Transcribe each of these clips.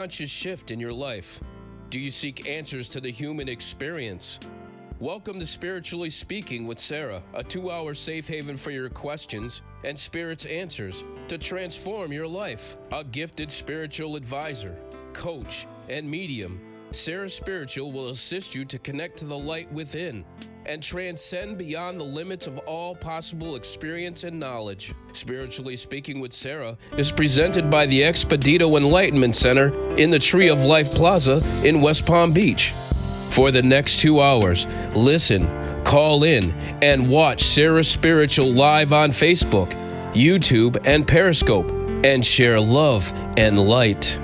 Conscious shift in your life? Do you seek answers to the human experience? Welcome to Spiritually Speaking with Sarah, a 2-hour safe haven for your questions and Spirit's answers to transform your life. A gifted spiritual advisor, coach, and medium, Sarah Spiritual will assist you to connect to the light within and transcend beyond the limits of all possible experience and knowledge. Spiritually Speaking with Sarah is presented by the Expedito Enlightenment Center in the Tree of Life Plaza in West Palm Beach. For the next 2 hours, listen, call in, and watch Sarah Spiritual live on Facebook, YouTube, and Periscope, and share love and light.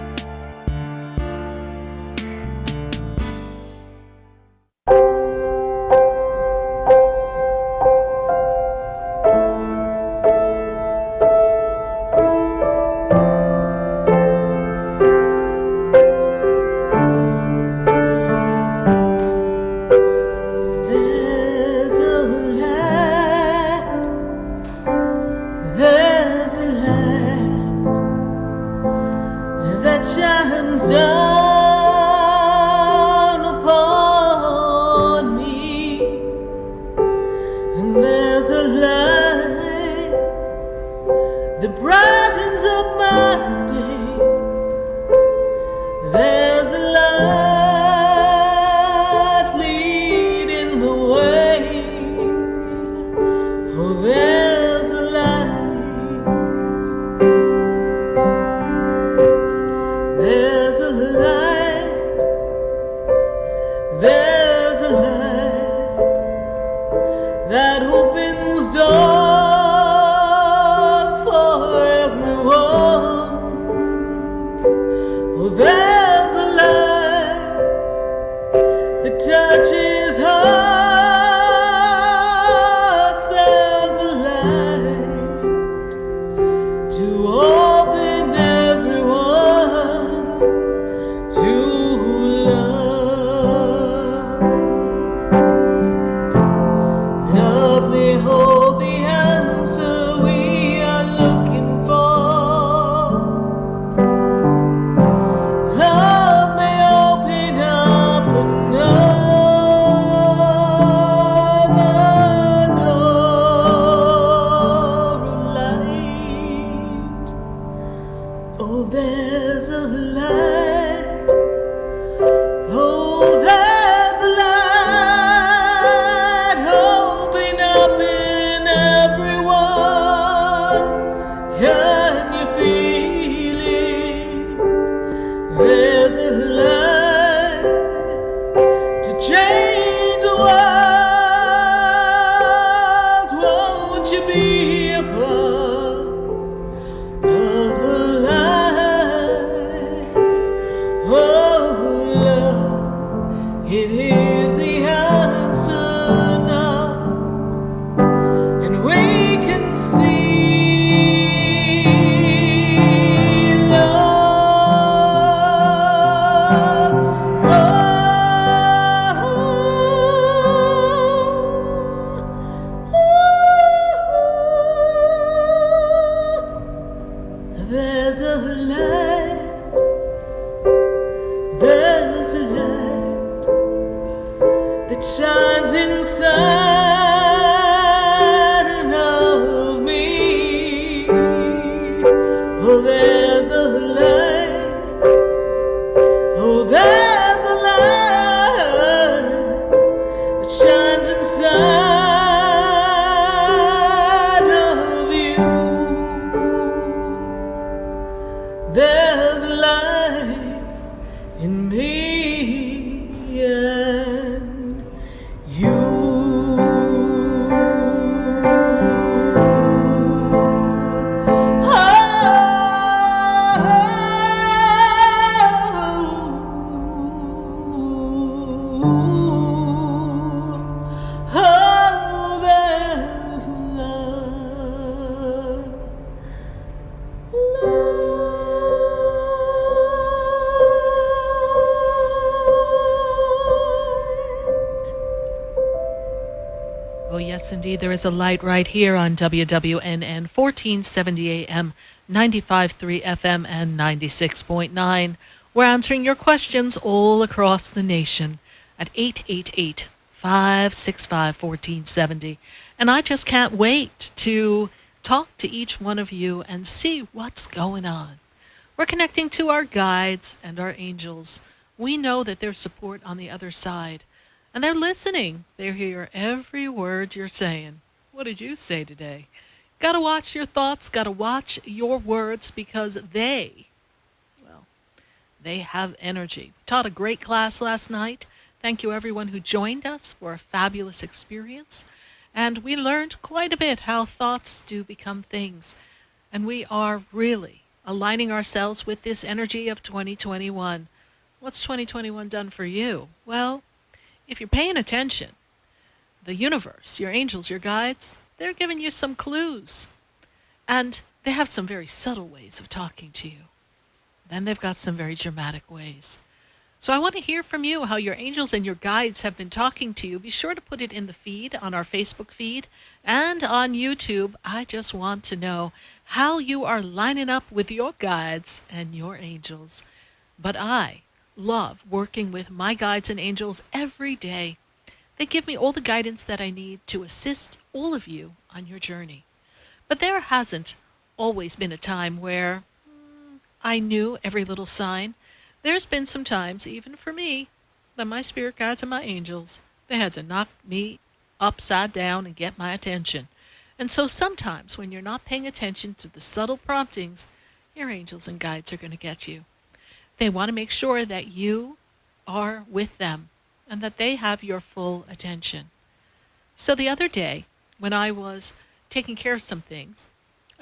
Yes, indeed. There is a light right here on WWNN 1470 AM, 95.3 FM, and 96.9. We're answering your questions all across the nation at 888-565-1470. And I just can't wait to talk to each one of you and see what's going on. We're connecting to our guides and our angels. We know that there's support on the other side. And they're listening. They hear every word you're saying. What did you say today? Got to watch your thoughts, got to watch your words because they have energy. Taught a great class last night. Thank you everyone who joined us for a fabulous experience. And we learned quite a bit how thoughts do become things. And we are really aligning ourselves with this energy of 2021. What's 2021 done for you? Well, if you're paying attention, the universe, your angels, your guides, they're giving you some clues. And they have some very subtle ways of talking to you. Then they've got some very dramatic ways. So I want to hear from you how your angels and your guides have been talking to you. Be sure to put it in the feed, on our Facebook feed, and on YouTube. I just want to know how you are lining up with your guides and your angels. But I love working with my guides and angels every day. They give me all the guidance that I need to assist all of you on your journey. But there hasn't always been a time where I knew every little sign. There's been some times, even for me, that my spirit guides and my angels, they had to knock me upside down and get my attention. And so sometimes when you're not paying attention to the subtle promptings, your angels and guides are going to get you. They want to make sure that you are with them and that they have your full attention. So the other day, when I was taking care of some things,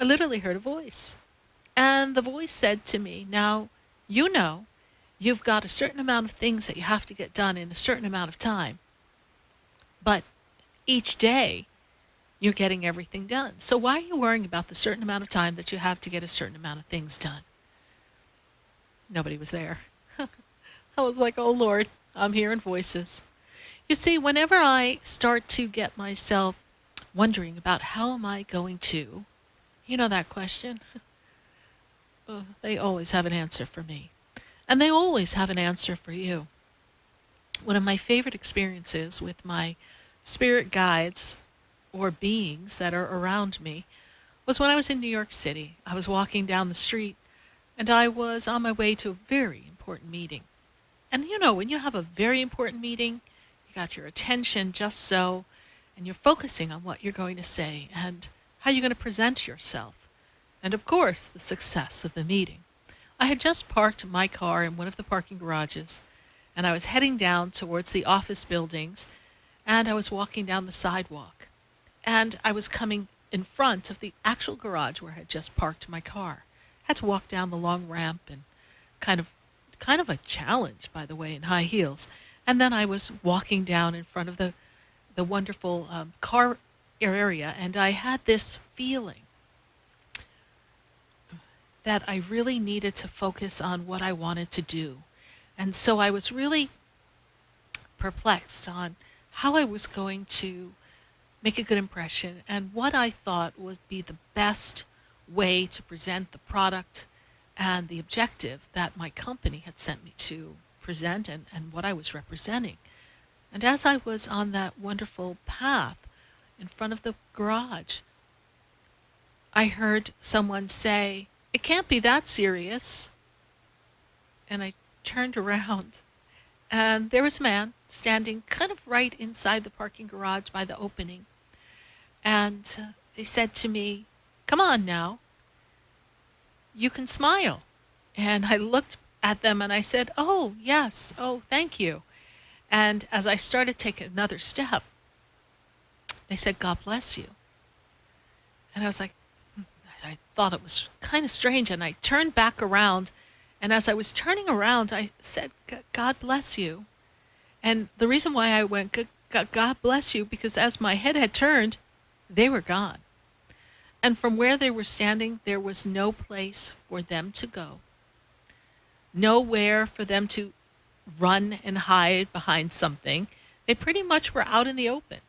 I literally heard a voice. And the voice said to me, now, you know, you've got a certain amount of things that you have to get done in a certain amount of time. But each day, you're getting everything done. So why are you worrying about the certain amount of time that you have to get a certain amount of things done? Nobody was there. I was like, oh, Lord, I'm hearing voices. You see, whenever I start to get myself wondering about how am I going to, you know that question? They always have an answer for me. And they always have an answer for you. One of my favorite experiences with my spirit guides or beings that are around me was when I was in New York City. I was walking down the street and I was on my way to a very important meeting. And you know, when you have a very important meeting, you got your attention just so, and you're focusing on what you're going to say and how you're going to present yourself. And of course, the success of the meeting. I had just parked my car in one of the parking garages, and I was heading down towards the office buildings, and I was walking down the sidewalk. And I was coming in front of the actual garage where I had just parked my car. I had to walk down the long ramp and kind of a challenge, by the way, in high heels. And then I was walking down in front of the wonderful car area, and I had this feeling that I really needed to focus on what I wanted to do. And so I was really perplexed on how I was going to make a good impression and what I thought would be the best way to present the product and the objective that my company had sent me to present and what I was representing. And as I was on that wonderful path in front of the garage, I heard someone say, "It can't be that serious." And I turned around, and there was a man standing kind of right inside the parking garage by the opening. And they said to me, "Come on now, you can smile." And I looked at them and I said, "Oh, yes, oh, thank you." And as I started taking another step, they said, "God bless you." And I was like, I thought it was kind of strange, and I turned back around, and as I was turning around, I said, "God bless you." And the reason why I went, God bless you, because as my head had turned, they were gone. And from where they were standing, there was no place for them to go, nowhere for them to run and hide behind something. They pretty much were out in the open,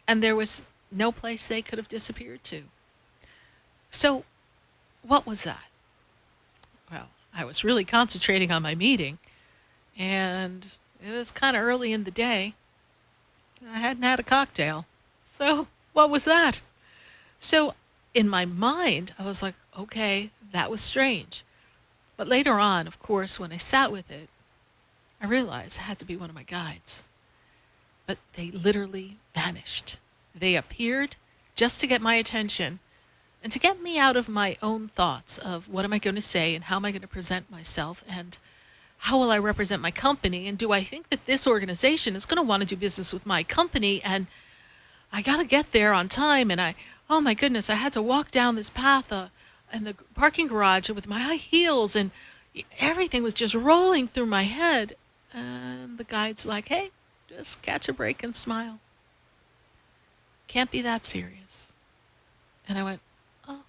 and there was no place they could have disappeared to. So what was that? Well, I was really concentrating on my meeting, and it was kind of early in the day. I hadn't had a cocktail. So, what was that? So, in my mind, I was like, okay, that was strange. But later on, of course, when I sat with it, I realized it had to be one of my guides. But they literally vanished. They appeared just to get my attention and to get me out of my own thoughts of what am I going to say and how am I going to present myself and how will I represent my company and do I think that this organization is going to want to do business with my company and I got to get there on time and oh my goodness, I had to walk down this path in the parking garage with my high heels and everything was just rolling through my head and the guide's like, hey, just catch a break and smile. Can't be that serious. And I went, oh,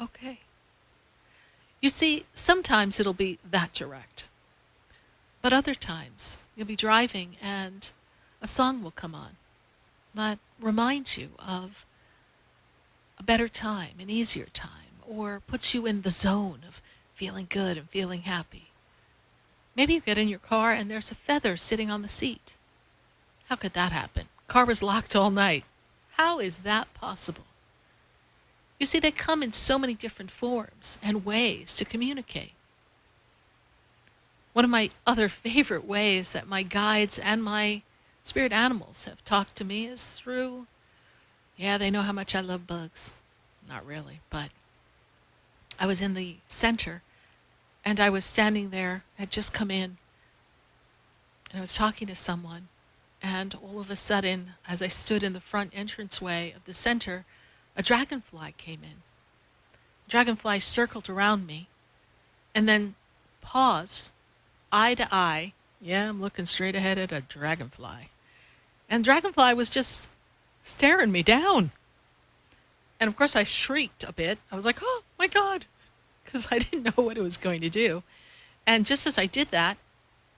okay. You see, sometimes it'll be that direct. But other times, you'll be driving and a song will come on that reminds you of a better time, an easier time, or puts you in the zone of feeling good and feeling happy. Maybe you get in your car and there's a feather sitting on the seat. How could that happen? Car was locked all night. How is that possible? You see, they come in so many different forms and ways to communicate. One of my other favorite ways that my guides and my spirit animals have talked to me is through, they know how much I love bugs. Not really, but I was in the center and I was standing there, I had just come in, and I was talking to someone, and all of a sudden, as I stood in the front entranceway of the center, a dragonfly came in. Dragonfly circled around me and then paused, eye to eye. Yeah, I'm looking straight ahead at a dragonfly. And dragonfly was just staring me down. And of course I shrieked a bit. I was like, oh my God, because I didn't know what it was going to do. And just as I did that,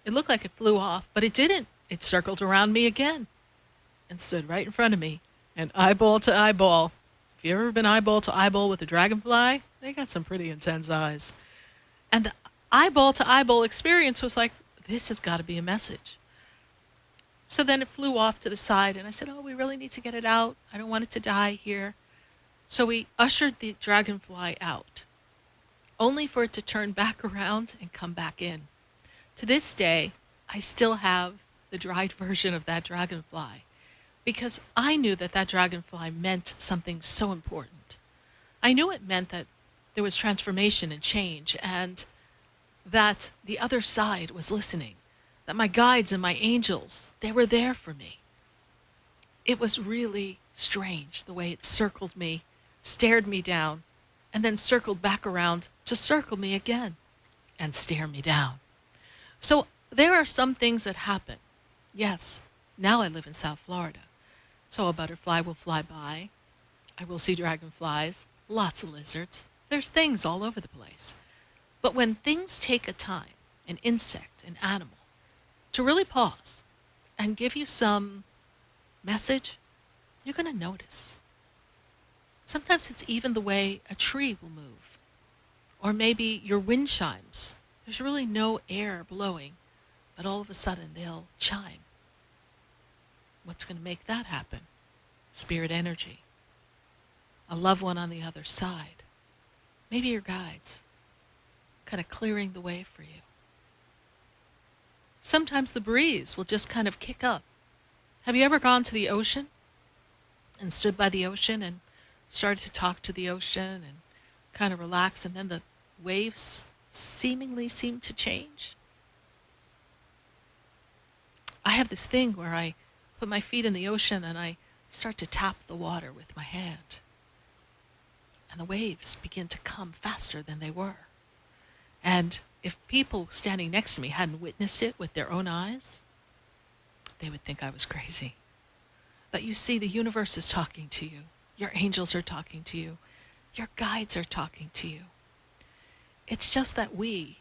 it looked like it flew off, but it didn't. It circled around me again and stood right in front of me, and eyeball to eyeball. If you've ever been eyeball to eyeball with a dragonfly, they got some pretty intense eyes. And the eyeball to eyeball experience was like, this has got to be a message. So then it flew off to the side, and I said, oh, we really need to get it out. I don't want it to die here. So we ushered the dragonfly out, only for it to turn back around and come back in. To this day, I still have the dried version of that dragonfly because I knew that that dragonfly meant something so important. I knew it meant that there was transformation and change and that the other side was listening, that my guides and my angels, they were there for me. It was really strange the way it circled me, stared me down, and then circled back around to circle me again and stare me down. So there are some things that happen. Yes, now I live in South Florida. So a butterfly will fly by. I will see dragonflies, lots of lizards. There's things all over the place. But when things take a time, an insect, an animal, to really pause and give you some message, you're going to notice. Sometimes it's even the way a tree will move. Or maybe your wind chimes. There's really no air blowing, but all of a sudden they'll chime. What's going to make that happen? Spirit energy. A loved one on the other side. Maybe your guides, kind of clearing the way for you. Sometimes the breeze will just kind of kick up. Have you ever gone to the ocean and stood by the ocean and started to talk to the ocean and kind of relax, and then the waves seemingly seem to change? I have this thing where I put my feet in the ocean and I start to tap the water with my hand. And the waves begin to come faster than they were. And if people standing next to me hadn't witnessed it with their own eyes, they would think I was crazy. But you see, the universe is talking to you. Your angels are talking to you. Your guides are talking to you. It's just that we,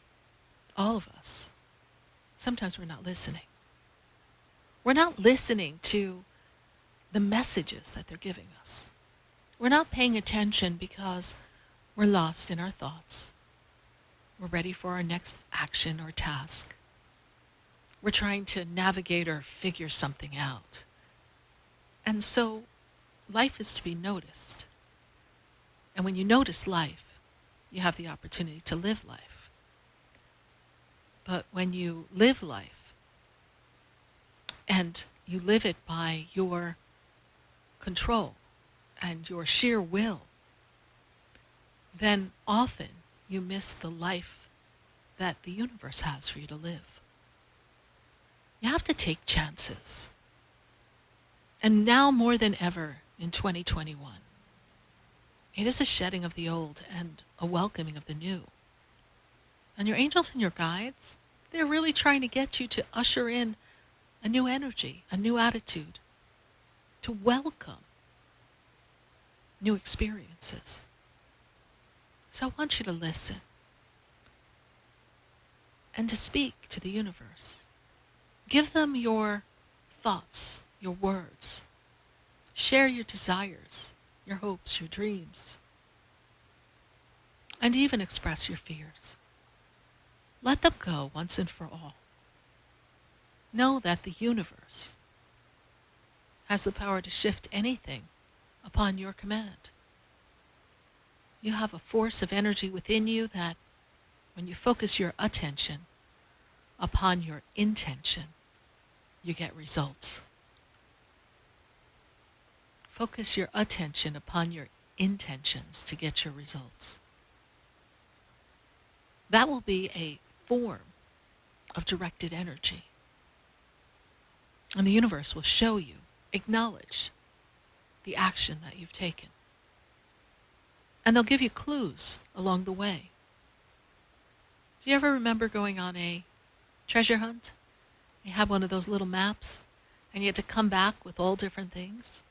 all of us, sometimes we're not listening. We're not listening to the messages that they're giving us. We're not paying attention because we're lost in our thoughts. We're ready for our next action or task. We're trying to navigate or figure something out. And so life is to be noticed. And when you notice life, you have the opportunity to live life. But when you live life, and you live it by your control and your sheer will, then often you miss the life that the universe has for you to live. You have to take chances. And now more than ever in 2021, it is a shedding of the old and a welcoming of the new. And your angels and your guides, they're really trying to get you to usher in a new energy, a new attitude, to welcome new experiences. So I want you to listen and to speak to the universe. Give them your thoughts, your words. Share your desires, your hopes, your dreams, and even express your fears. Let them go once and for all. Know that the universe has the power to shift anything upon your command. You have a force of energy within you that when you focus your attention upon your intention, you get results. Focus your attention upon your intentions to get your results. That will be a form of directed energy. And the universe will show you, acknowledge the action that you've taken. And they'll give you clues along the way. Do you ever remember going on a treasure hunt? You had one of those little maps, and you had to come back with all different things?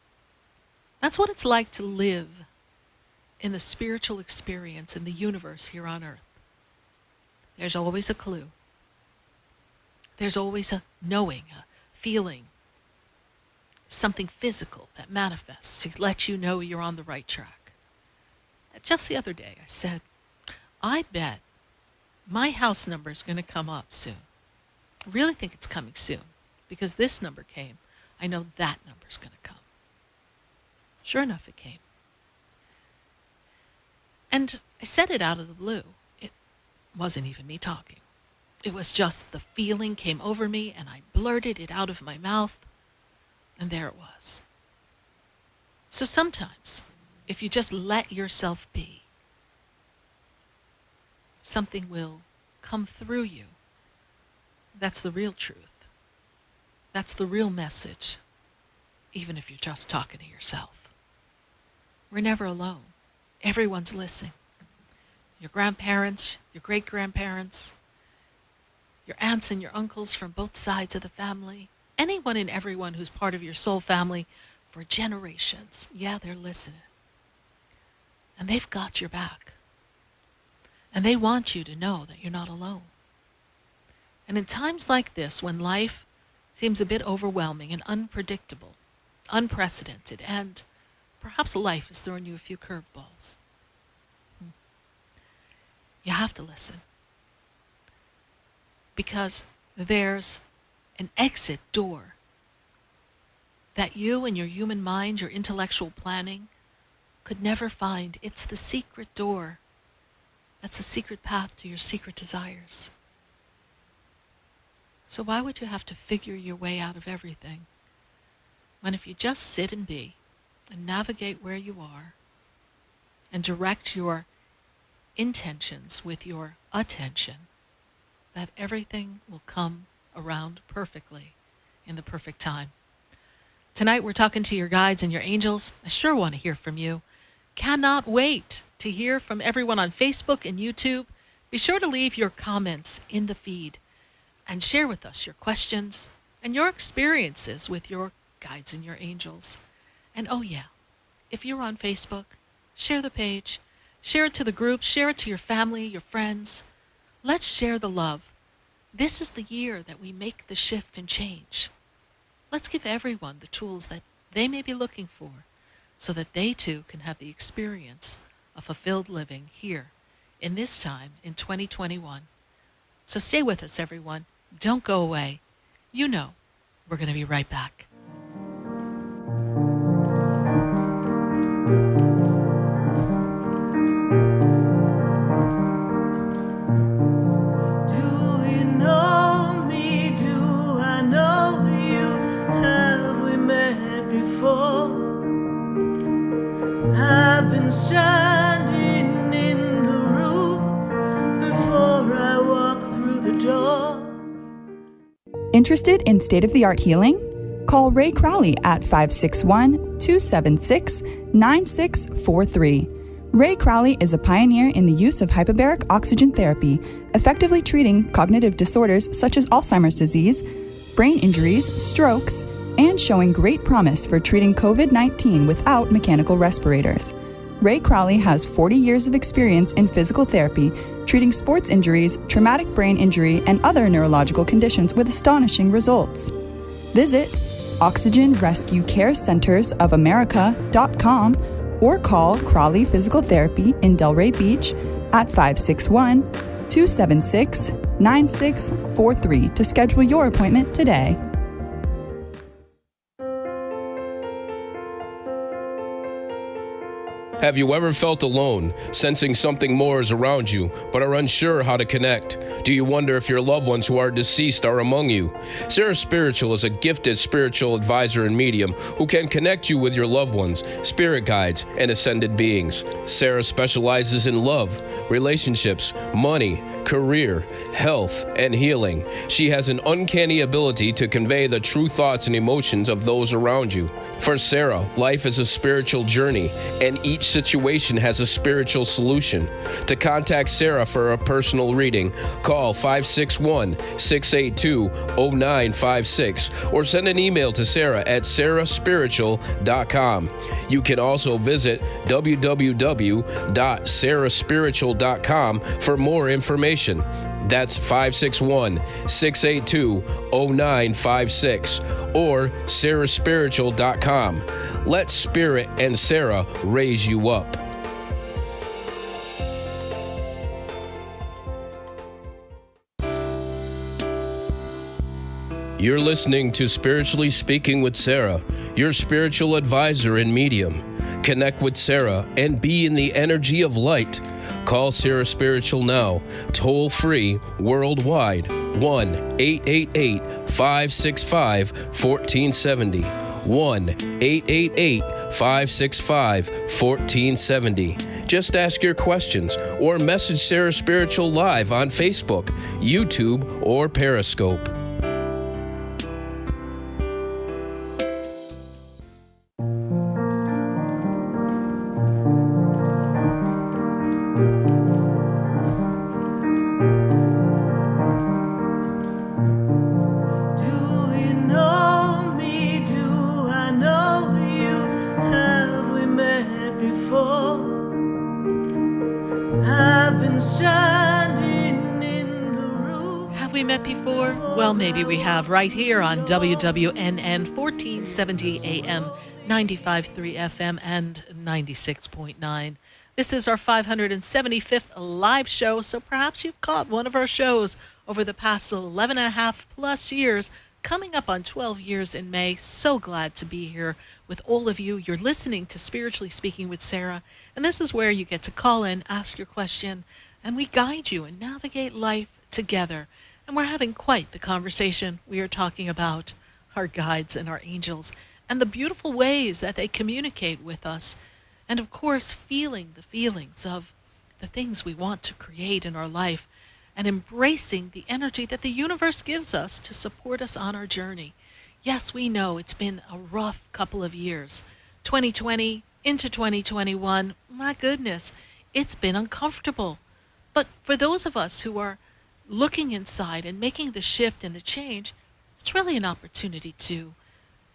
That's what it's like to live in the spiritual experience in the universe here on Earth. There's always a clue. There's always a knowing, a feeling, something physical that manifests to let you know you're on the right track. Just the other day, I said, I bet my house number is going to come up soon. I really think it's coming soon because this number came. I know that number's going to come. Sure enough, it came. And I said it out of the blue. It wasn't even me talking. It was just the feeling came over me and I blurted it out of my mouth, and there it was. So sometimes, if you just let yourself be, something will come through you. That's the real truth. That's the real message, even if you're just talking to yourself. We're never alone. Everyone's listening. Your grandparents, your great-grandparents, your aunts and your uncles from both sides of the family, anyone and everyone who's part of your soul family for generations. Yeah, they're listening. And they've got your back. And they want you to know that you're not alone. And in times like this, when life seems a bit overwhelming and unpredictable, unprecedented, and perhaps life is throwing you a few curveballs, you have to listen. Because there's an exit door that you and your human mind, your intellectual planning, could never find. It's the secret door. That's the secret path to your secret desires. So why would you have to figure your way out of everything, when if you just sit and be and navigate where you are and direct your intentions with your attention, that everything will come around perfectly in the perfect time. Tonight we're talking to your guides and your angels. I sure want to hear from you. Cannot wait to hear from everyone on Facebook and YouTube. Be sure to leave your comments in the feed and share with us your questions and your experiences with your guides and your angels. And oh yeah, if you're on Facebook, share the page, share it to the group, share it to your family, your friends. Let's share the love. This is the year that we make the shift and change. Let's give everyone the tools that they may be looking for so that they too can have the experience of fulfilled living here in this time in 2021. So stay with us, everyone. Don't go away. You know, we're going to be right back. I've been standing in the room before I walk through the door. Interested in state-of-the-art healing? Call Ray Crowley at 561-276-9643. Ray Crowley is a pioneer in the use of hyperbaric oxygen therapy, effectively treating cognitive disorders such as Alzheimer's disease, brain injuries, strokes, and showing great promise for treating COVID-19 without mechanical respirators. Ray Crowley has 40 years of experience in physical therapy, treating sports injuries, traumatic brain injury, and other neurological conditions with astonishing results. Visit OxygenRescueCareCentersOfAmerica.com or call Crowley Physical Therapy in Delray Beach at 561-276-9643 to schedule your appointment today. Have you ever felt alone, sensing something more is around you, but are unsure how to connect? Do you wonder if your loved ones who are deceased are among you? Sarah Spiritual is a gifted spiritual advisor and medium who can connect you with your loved ones, spirit guides, and ascended beings. Sarah specializes in love, relationships, money, career, health, and healing. She has an uncanny ability to convey the true thoughts and emotions of those around you. For Sarah, life is a spiritual journey, and each situation has a spiritual solution. To contact Sarah for a personal reading, call 561-682-0956 or send an email to Sarah at sarahspiritual.com. You can also visit www.sarahspiritual.com for more information. That's 561-682-0956 or sarahspiritual.com. Let Spirit and Sarah raise you up. You're listening to Spiritually Speaking with Sarah, your spiritual advisor and medium. Connect with Sarah and be in the energy of light. Call Sarah Spiritual now, toll free, worldwide, 1-888-565-1470. 1-888-565-1470. Just ask your questions or message Sarah Spiritual live on Facebook, YouTube, or Periscope. Maybe we have right here on WWNN 1470 AM, 95.3 FM, and 96.9. This is our 575th live show, so perhaps you've caught one of our shows over the past 11 and a half plus years, coming up on 12 years in May. So glad to be here with all of you. You're listening to Spiritually Speaking with Sarah, and this is where you get to call in, ask your question, and we guide you and navigate life together. And we're having quite the conversation. We are talking about our guides and our angels and the beautiful ways that they communicate with us. And of course, feeling the feelings of the things we want to create in our life and embracing the energy that the universe gives us to support us on our journey. Yes, we know it's been a rough couple of years. 2020 into 2021, my goodness, it's been uncomfortable. But for those of us who are looking inside and making the shift and the change, it's really an opportunity to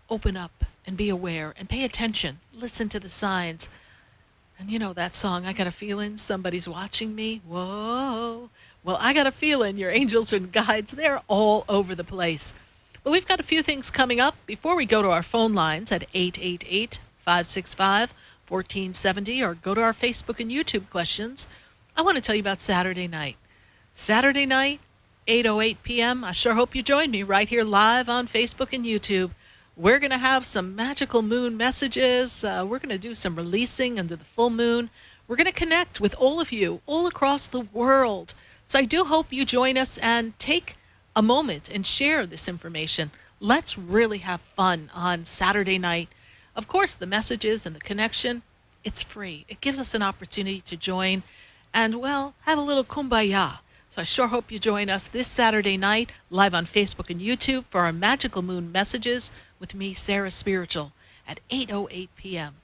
open up and be aware and pay attention, listen to the signs. And you know that song, I Got a Feeling Somebody's Watching Me? Whoa. Well, I got a feeling your angels and guides, they're all over the place. But we've got a few things coming up before we go to our phone lines at 888-565-1470 or go to our Facebook and YouTube questions. I want to tell you about Saturday night. Saturday night, 8:08 p.m. I sure hope you join me right here live on Facebook and YouTube. We're going to have some magical moon messages. We're going to do some releasing under the full moon. We're going to connect with all of you all across the world. So I do hope you join us and take a moment and share this information. Let's really have fun on Saturday night. Of course, the messages and the connection, it's free. It gives us an opportunity to join and, well, have a little kumbaya. So I sure hope you join us this Saturday night live on Facebook and YouTube for our Magical Moon Messages with me, Sarah Spiritual, at 8:08 p.m.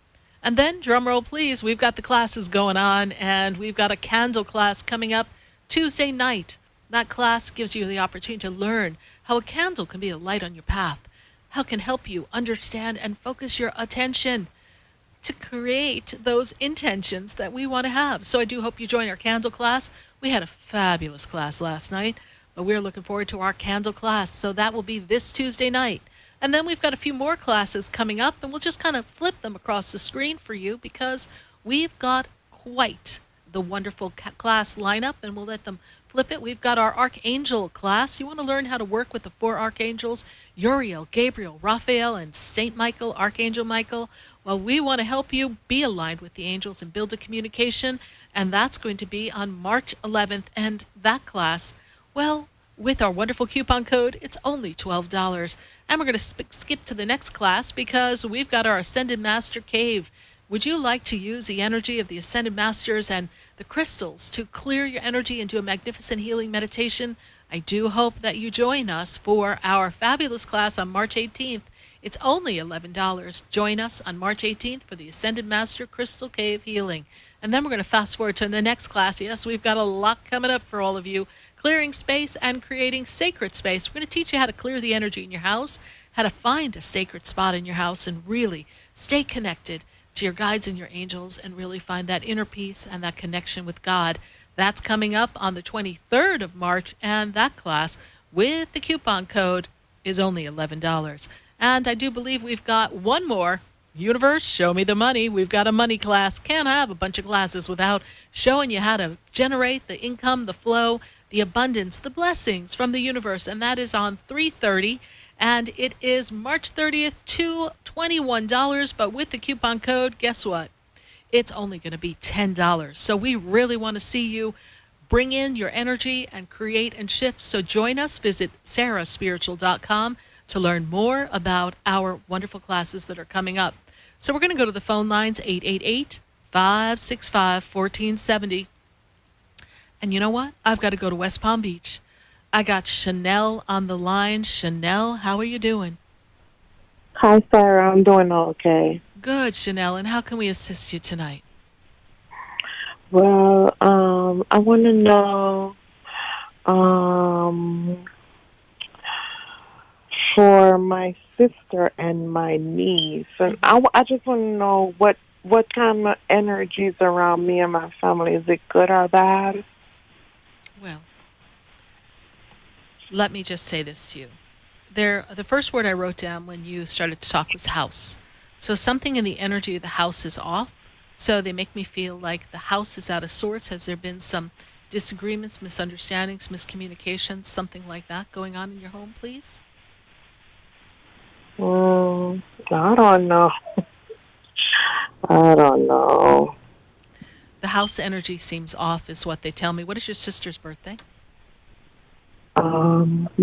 And then, drumroll please, we've got the classes going on, and we've got a candle class coming up Tuesday night. That class gives you the opportunity to learn how a candle can be a light on your path, how it can help you understand and focus your attention to create those intentions that we want to have. So I do hope you join our candle class. We had a fabulous class last night, but we're looking forward to our candle class. So that will be this Tuesday night. And then we've got a few more classes coming up, and we'll just kind of flip them across the screen for you because we've got quite the wonderful class lineup, and we'll let them flip it. We've got our Archangel class. You want to learn how to work with the 4 archangels, Uriel, Gabriel, Raphael, and Saint Michael, Archangel Michael. Well, we want to help you be aligned with the angels and build a communication, and that's going to be on March 11th. And that class, well, with our wonderful coupon code, it's only $12. And we're going to skip to the next class because we've got our Ascended Master Cave. Would you like to use the energy of the Ascended Masters and the crystals to clear your energy and do a magnificent healing meditation? I do hope that you join us for our fabulous class on March 18th. It's only $11. Join us on March 18th for the Ascended Master Crystal Cave Healing. And then we're going to fast forward to the next class. Yes, we've got a lot coming up for all of you. Clearing space and creating sacred space. We're going to teach you how to clear the energy in your house, how to find a sacred spot in your house, and really stay connected to your guides and your angels and really find that inner peace and that connection with God. That's coming up on the 23rd of March, and that class with the coupon code is only $11. And I do believe we've got one more. Universe, show me the money. We've got a money class. Can't have a bunch of classes without showing you how to generate the income, the flow, the abundance, the blessings from the universe. And that is on 3/30. And it is March 30th to $21. But with the coupon code, guess what? It's only going to be $10. So we really want to see you bring in your energy and create and shift. So join us. Visit sarahspiritual.com to learn more about our wonderful classes that are coming up. So we're going to go to the phone lines, 888-565-1470. And you know what? I've got to go to West Palm Beach. I got Chanel on the line. Chanel, how are you doing? Hi, Sarah. I'm doing okay. Good, Chanel. And how can we assist you tonight? Well, I want to know for my sister and my niece, and I just want to know what kind of energy is around me and my family. Is it good or bad? Well, let me just say this to you. The first word I wrote down when you started to talk was house. So something in the energy of the house is off. So they make me feel like the house is out of sorts. Has there been some disagreements, misunderstandings, miscommunications, something like that going on in your home, please? I don't know. I don't know. The house energy seems off is what they tell me. What is your sister's birthday?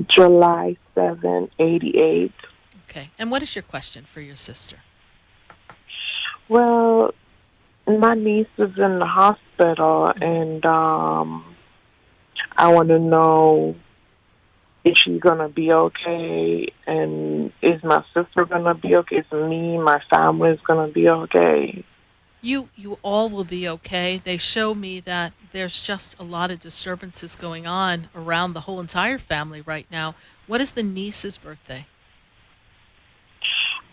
July 7, 88. Okay. And what is your question for your sister? Well, my niece is in the hospital, and I want to know is she going to be okay, and is my sister going to be okay? Is me, my family is going to be okay? You all will be okay. They show me that there's just a lot of disturbances going on around the whole entire family right now. What is the niece's birthday?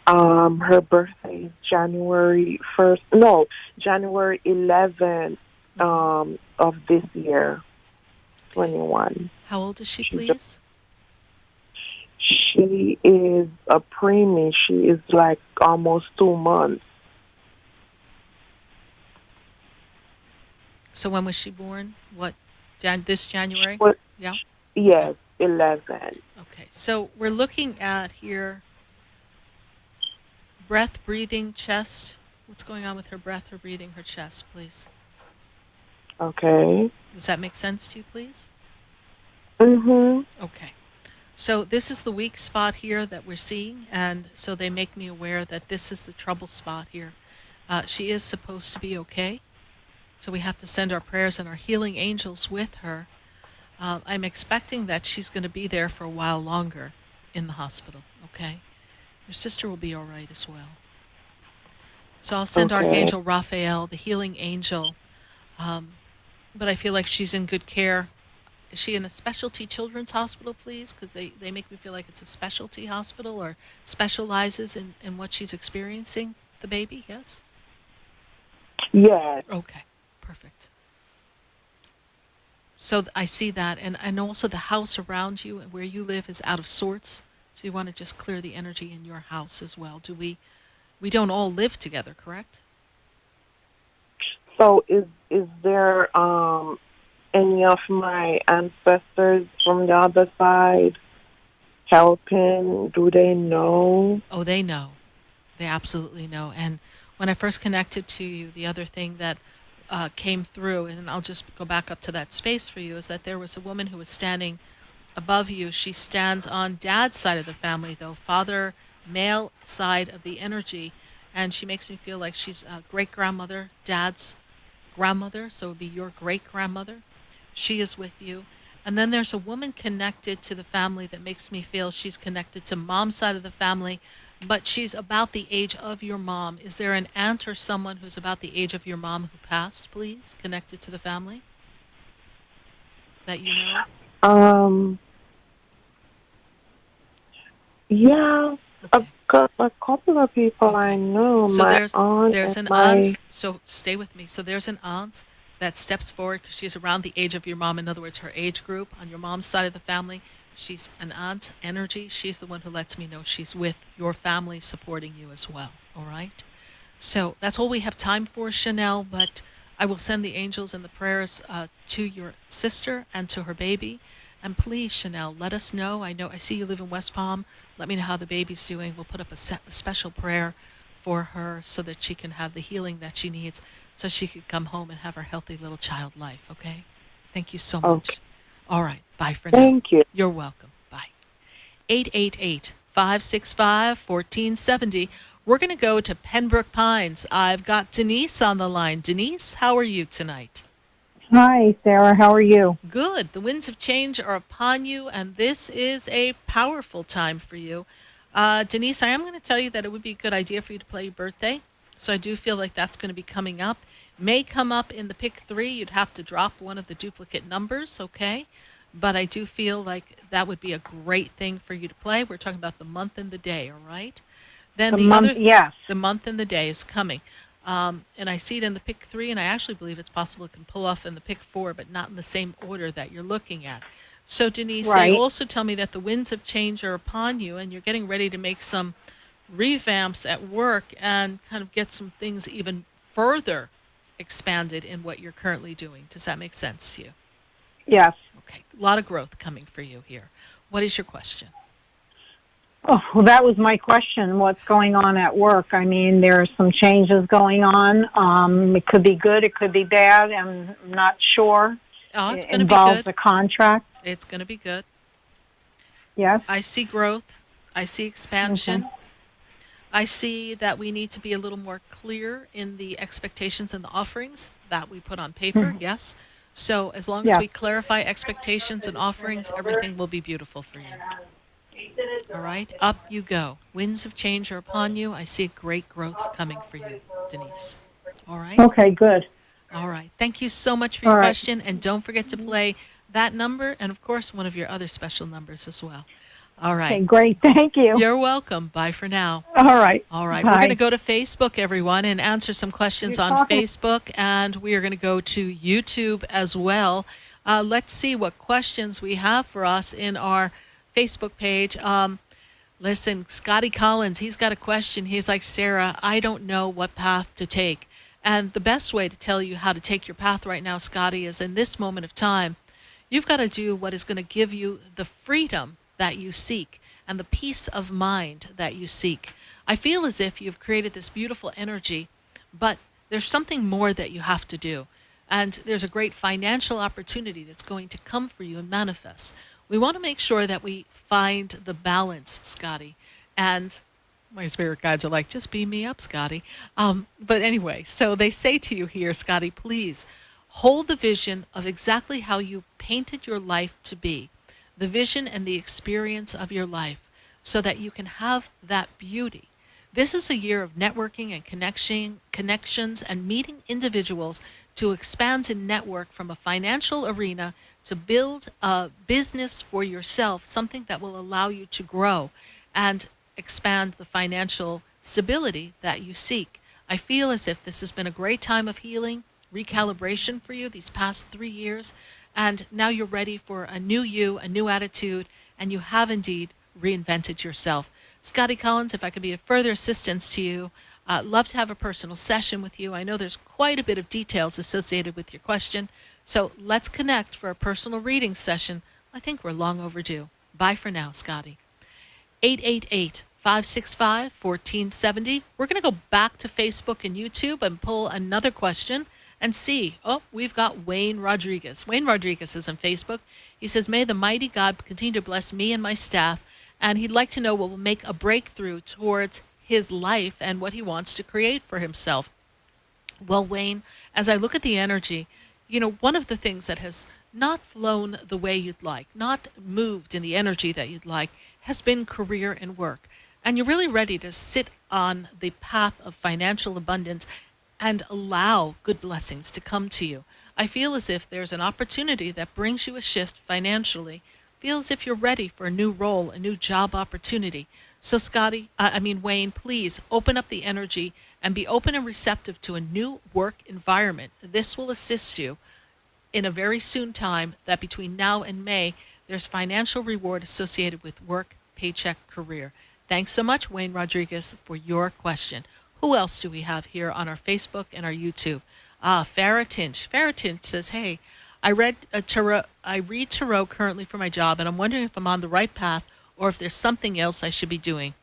Her birthday is January 11th of this year, 21. How old is she, please? She is a preemie. She is like almost 2 months. So when was she born? What, this January? What? Yeah. Okay. Yes, 11. Okay. So we're looking at here breath, breathing, chest. What's going on with her breath, her breathing, her chest, please? Okay. Does that make sense to you, please? Mhm. Okay. So this is the weak spot here that we're seeing, and so they make me aware that this is the trouble spot here. She is supposed to be okay, so we have to send our prayers and our healing angels with her. I'm expecting that she's going to be there for a while longer in the hospital, okay? Your sister will be all right as well. So I'll send Okay. Archangel Raphael, the healing angel, but I feel like she's in good care. Is she in a specialty children's hospital, please? Because they make me feel like it's a specialty hospital or specializes in what she's experiencing, the baby, yes? Yes. Okay, perfect. So I see that, and also the house around you and where you live is out of sorts. So you want to just clear the energy in your house as well. We don't all live together, correct? So is there any of my ancestors from the other side helping? Do they know? Oh, they know. They absolutely know. And when I first connected to you, the other thing that came through, and I'll just go back up to that space for you, is that there was a woman who was standing above you. She stands on dad's side of the family, though, father, male side of the energy. And she makes me feel like she's a great grandmother, dad's grandmother, so it would be your great grandmother. She is with you. And then there's a woman connected to the family that makes me feel she's connected to mom's side of the family, but she's about the age of your mom. Is there an aunt or someone who's about the age of your mom who passed, please, connected to the family that you know? Yeah, Okay. a couple of people I Okay. know. So My aunt there's and an my aunt. So stay with me. So there's an aunt that steps forward because she's around the age of your mom. In other words, her age group on your mom's side of the family. She's an aunt energy. She's the one who lets me know she's with your family, supporting you as well. All right. So that's all we have time for, Chanel. But I will send the angels and the prayers to your sister and to her baby. And please, Chanel, let us know. I see you live in West Palm. Let me know how the baby's doing. We'll put up a special prayer for her so that she can have the healing that she needs so she can come home and have her healthy little child life, okay? Thank you so okay. much. All right. Bye for now. Thank you. You're welcome. Bye. 888-565-1470. We're going to go to Pembroke Pines. I've got Denise on the line. Denise, how are you tonight? Hi, Sarah. How are you? Good. The winds of change are upon you, and this is a powerful time for you. Denise, I am going to tell you that it would be a good idea for you to play your birthday. So I do feel like that's going to be coming up. May come up in the pick 3. You'd have to drop one of the duplicate numbers, okay? But I do feel like that would be a great thing for you to play. We're talking about the month and the day, all right? Then Yes. the month and the day is coming. And I see it in the pick 3, and I actually believe it's possible it can pull off in the pick 4, but not in the same order that you're looking at. So, Denise, Right. they also tell me that the winds of change are upon you, and you're getting ready to make some revamps at work and kind of get some things even further expanded in what you're currently doing. Does that make sense to you? Yes. Okay, a lot of growth coming for you here. What is your question? Oh, well, that was my question. What's going on at work? I mean, there are some changes going on. It could be good. It could be bad. I'm not sure. Oh, it's It going to be involves good. a contract. It's going to be good. Yes. I see growth. I see expansion. I see that we need to be a little more clear in the expectations and the offerings that we put on paper. Yes. So as long as Yes. we clarify expectations and offerings, everything will be beautiful for you. All right. Up you go. Winds of change are upon you. I see great growth coming for you, Denise. All right. Okay, good. All right. Thank you so much for your All right. question. And don't forget to play that number and, of course, one of your other special numbers as well. All right. Okay, great. Thank you. You're welcome. Bye for now. All right. All right. Bye. We're going to go to Facebook, everyone, and answer some questions You're on talking- Facebook. And we are going to go to YouTube as well. Let's see what questions we have for us in our Facebook page. Listen, Scotty Collins, he's got a question. He's like, Sarah, I don't know what path to take. And the best way to tell you how to take your path right now, Scotty, is in this moment of time, you've got to do what is going to give you the freedom that you seek and the peace of mind that you seek. I feel as if you've created this beautiful energy, but there's something more that you have to do. And there's a great financial opportunity that's going to come for you and manifest. We want to make sure that we find the balance, Scotty. And my spirit guides are like, just beam me up, Scotty. But anyway, so they say to you here, Scotty, please hold the vision of exactly how you painted your life to be, the vision and the experience of your life, so that you can have that beauty. This is a year of networking and connections and meeting individuals to expand and network from a financial arena to build a business for yourself, something that will allow you to grow and expand the financial stability that you seek. I feel as if this has been a great time of healing, recalibration for you these past 3 years, and now you're ready for a new you, a new attitude, and you have indeed reinvented yourself. Scotty Collins, if I could be of further assistance to you, love to have a personal session with you. I know there's quite a bit of details associated with your question, so let's connect for a personal reading session. I think we're long overdue. Bye for now, Scotty. 888-565-1470. We're going to go back to Facebook and YouTube and pull another question and see. Oh, we've got Wayne Rodriguez. Wayne Rodriguez is on Facebook. He says, may the mighty God continue to bless me and my staff, and he'd like to know what will make a breakthrough towards his life and what he wants to create for himself. Well, Wayne, as I look at the energy, one of the things that has not flown the way you'd like, not moved in the energy that you'd like, has been career and work. And you're really ready to sit on the path of financial abundance and allow good blessings to come to you. I feel as if there's an opportunity that brings you a shift financially. Feel as if you're ready for a new role, a new job opportunity. So Wayne, please open up the energy and be open and receptive to a new work environment. This will assist you in a very soon time that between now and May, there's financial reward associated with work, paycheck, career. Thanks so much, Wayne Rodriguez, for your question. Who else do we have here on our Facebook and our YouTube? Farah Tinch. Farah Tinch says, hey, I read tarot currently for my job, and I'm wondering if I'm on the right path or if there's something else I should be doing.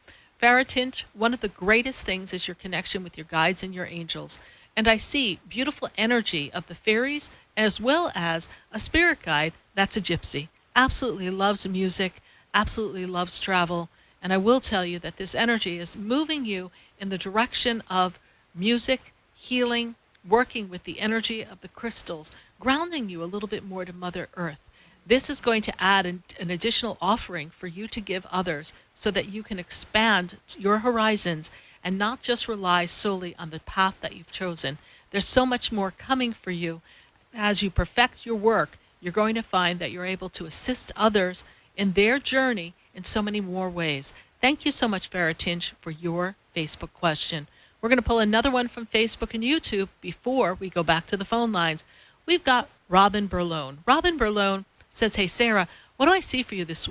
Farah Tinch, one of the greatest things is your connection with your guides and your angels. And I see beautiful energy of the fairies as well as a spirit guide that's a gypsy. Absolutely loves music, absolutely loves travel. And I will tell you that this energy is moving you in the direction of music, healing, working with the energy of the crystals, grounding you a little bit more to Mother Earth. This is going to add an additional offering for you to give others so that you can expand your horizons and not just rely solely on the path that you've chosen. There's so much more coming for you. As you perfect your work, you're going to find that you're able to assist others in their journey in so many more ways. Thank you so much, Farah Tinch, for your Facebook question. We're going to pull another one from Facebook and YouTube before we go back to the phone lines. We've got Robin Berlone. Robin Berlone says, hey, Sarah, what do I see for you this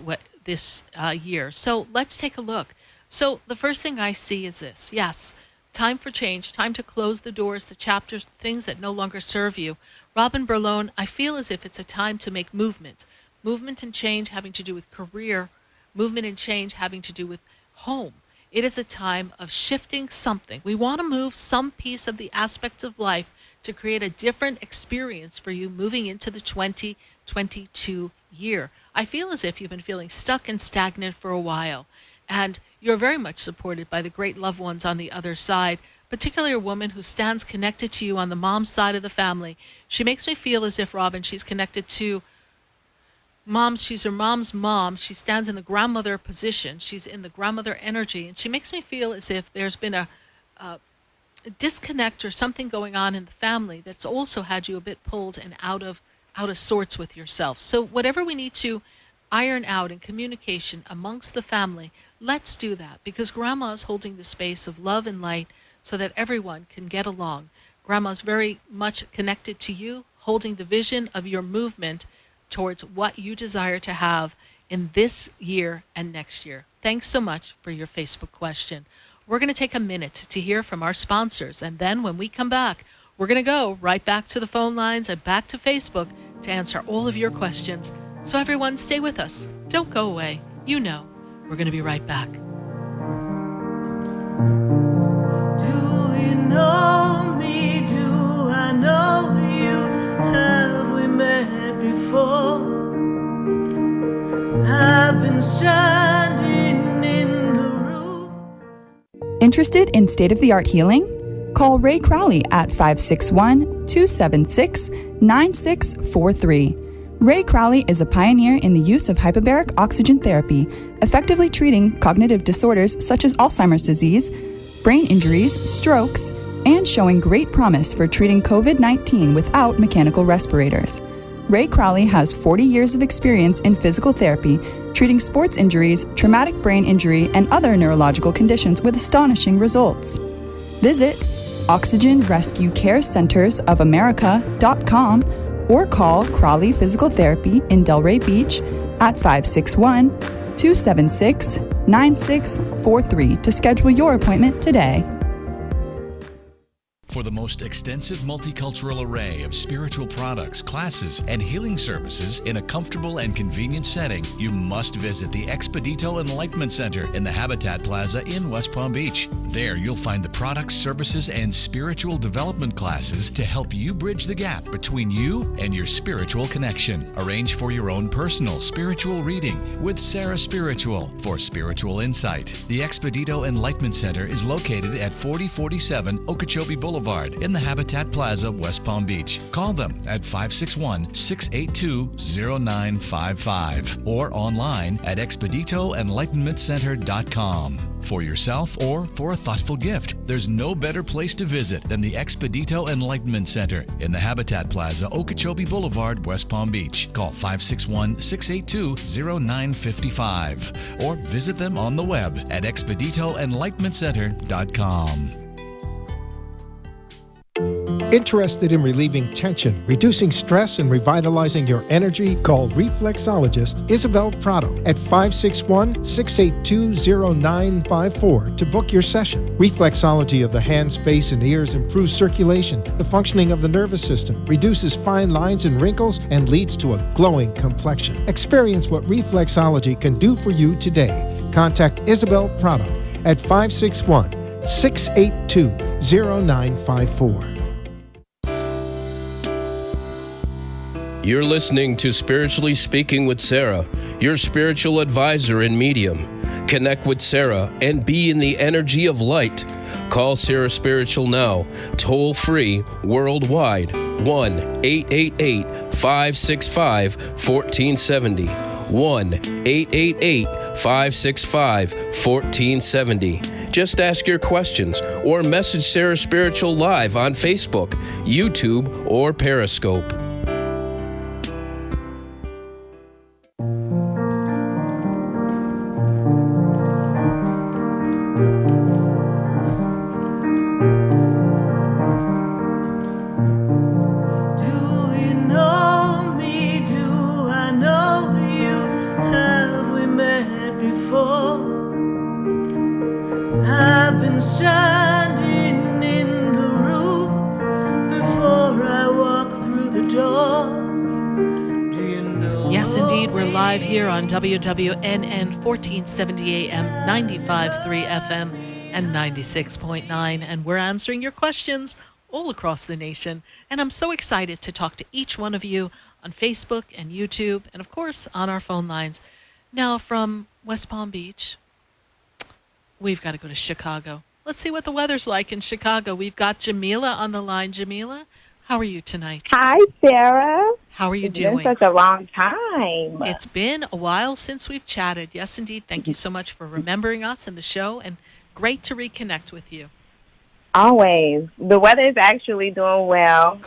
year? So let's take a look. So the first thing I see is this. Yes, time for change, time to close the doors, the chapters, things that no longer serve you. Robin Berlone, I feel as if it's a time to make movement. Movement and change having to do with career, movement and change having to do with home. It is a time of shifting something. We want to move some piece of the aspects of life to create a different experience for you moving into the 2022 year. I feel as if you've been feeling stuck and stagnant for a while, and you're very much supported by the great loved ones on the other side, particularly a woman who stands connected to you on the mom's side of the family. She makes me feel as if, Robin, she's connected to she's her mom's mom. She stands in the grandmother position. She's in the grandmother energy. And she makes me feel as if there's been a disconnect or something going on in the family that's also had you a bit pulled and out of sorts with yourself. So whatever we need to iron out in communication amongst the family, let's do that, because Grandma's holding the space of love and light so that everyone can get along. Grandma's very much connected to you, holding the vision of your movement towards what you desire to have in this year and next year. Thanks so much for your Facebook question. we're going to take a minute to hear from our sponsors. And then when we come back, we're going to go right back to the phone lines and back to Facebook to answer all of your questions. So everyone, stay with us. Don't go away. You know, we're going to be right back. Do you know me? Do I know you? Have we met before? I've been standing in the room. Interested in state-of-the-art healing? Call Ray Crowley at 561-276-9643. Ray Crowley is a pioneer in the use of hyperbaric oxygen therapy, effectively treating cognitive disorders such as Alzheimer's disease, brain injuries, strokes, and showing great promise for treating COVID-19 without mechanical respirators. Ray Crowley has 40 years of experience in physical therapy, treating sports injuries, traumatic brain injury, and other neurological conditions with astonishing results. Visit OxygenRescueCareCentersOfAmerica.com or call Crowley Physical Therapy in Delray Beach at 561-276-9643 to schedule your appointment today. For the most extensive multicultural array of spiritual products, classes, and healing services in a comfortable and convenient setting, you must visit the Expedito Enlightenment Center in the Habitat Plaza in West Palm Beach. There, you'll find the products, services, and spiritual development classes to help you bridge the gap between you and your spiritual connection. Arrange for your own personal spiritual reading with Sarah Spiritual for spiritual insight. The Expedito Enlightenment Center is located at 4047 Okeechobee Boulevard in the Habitat Plaza, West Palm Beach. Call them at 561-682-0955 or online at expeditoenlightenmentcenter.com. For yourself or for a thoughtful gift, there's no better place to visit than the Expedito Enlightenment Center in the Habitat Plaza, Okeechobee Boulevard, West Palm Beach. Call 561-682-0955 or visit them on the web at expeditoenlightenmentcenter.com. Interested in relieving tension, reducing stress, and revitalizing your energy? Call reflexologist Isabel Prado at 561-682-0954 to book your session. Reflexology of the hands, face, and ears improves circulation, the functioning of the nervous system, reduces fine lines and wrinkles, and leads to a glowing complexion. Experience what reflexology can do for you today. Contact Isabel Prado at 561-682-0954. You're listening to Spiritually Speaking with Sarah, your spiritual advisor and medium. Connect with Sarah and be in the energy of light. Call Sarah Spiritual now, toll free, worldwide, 1-888-565-1470. 1-888-565-1470. Just ask your questions or message Sarah Spiritual live on Facebook, YouTube, or Periscope. I've been standing in the room before I walk through the door. Do you know? Yes, indeed, we're live here on WWNN 1470 AM, 95.3 FM, and 96.9, and we're answering your questions all across the nation. And I'm so excited to talk to each one of you on Facebook and YouTube, and of course on our phone lines. Now, from West Palm Beach, we've got to go to Chicago. Let's see what the weather's like in Chicago. We've got Jamila on the line. Jamila, how are you tonight? Hi, Sarah. How are you It's doing? been such a long time. It's been a while since we've chatted. Yes, indeed. Thank you so much for remembering us and the show, and great to reconnect with you. Always. The weather is actually doing well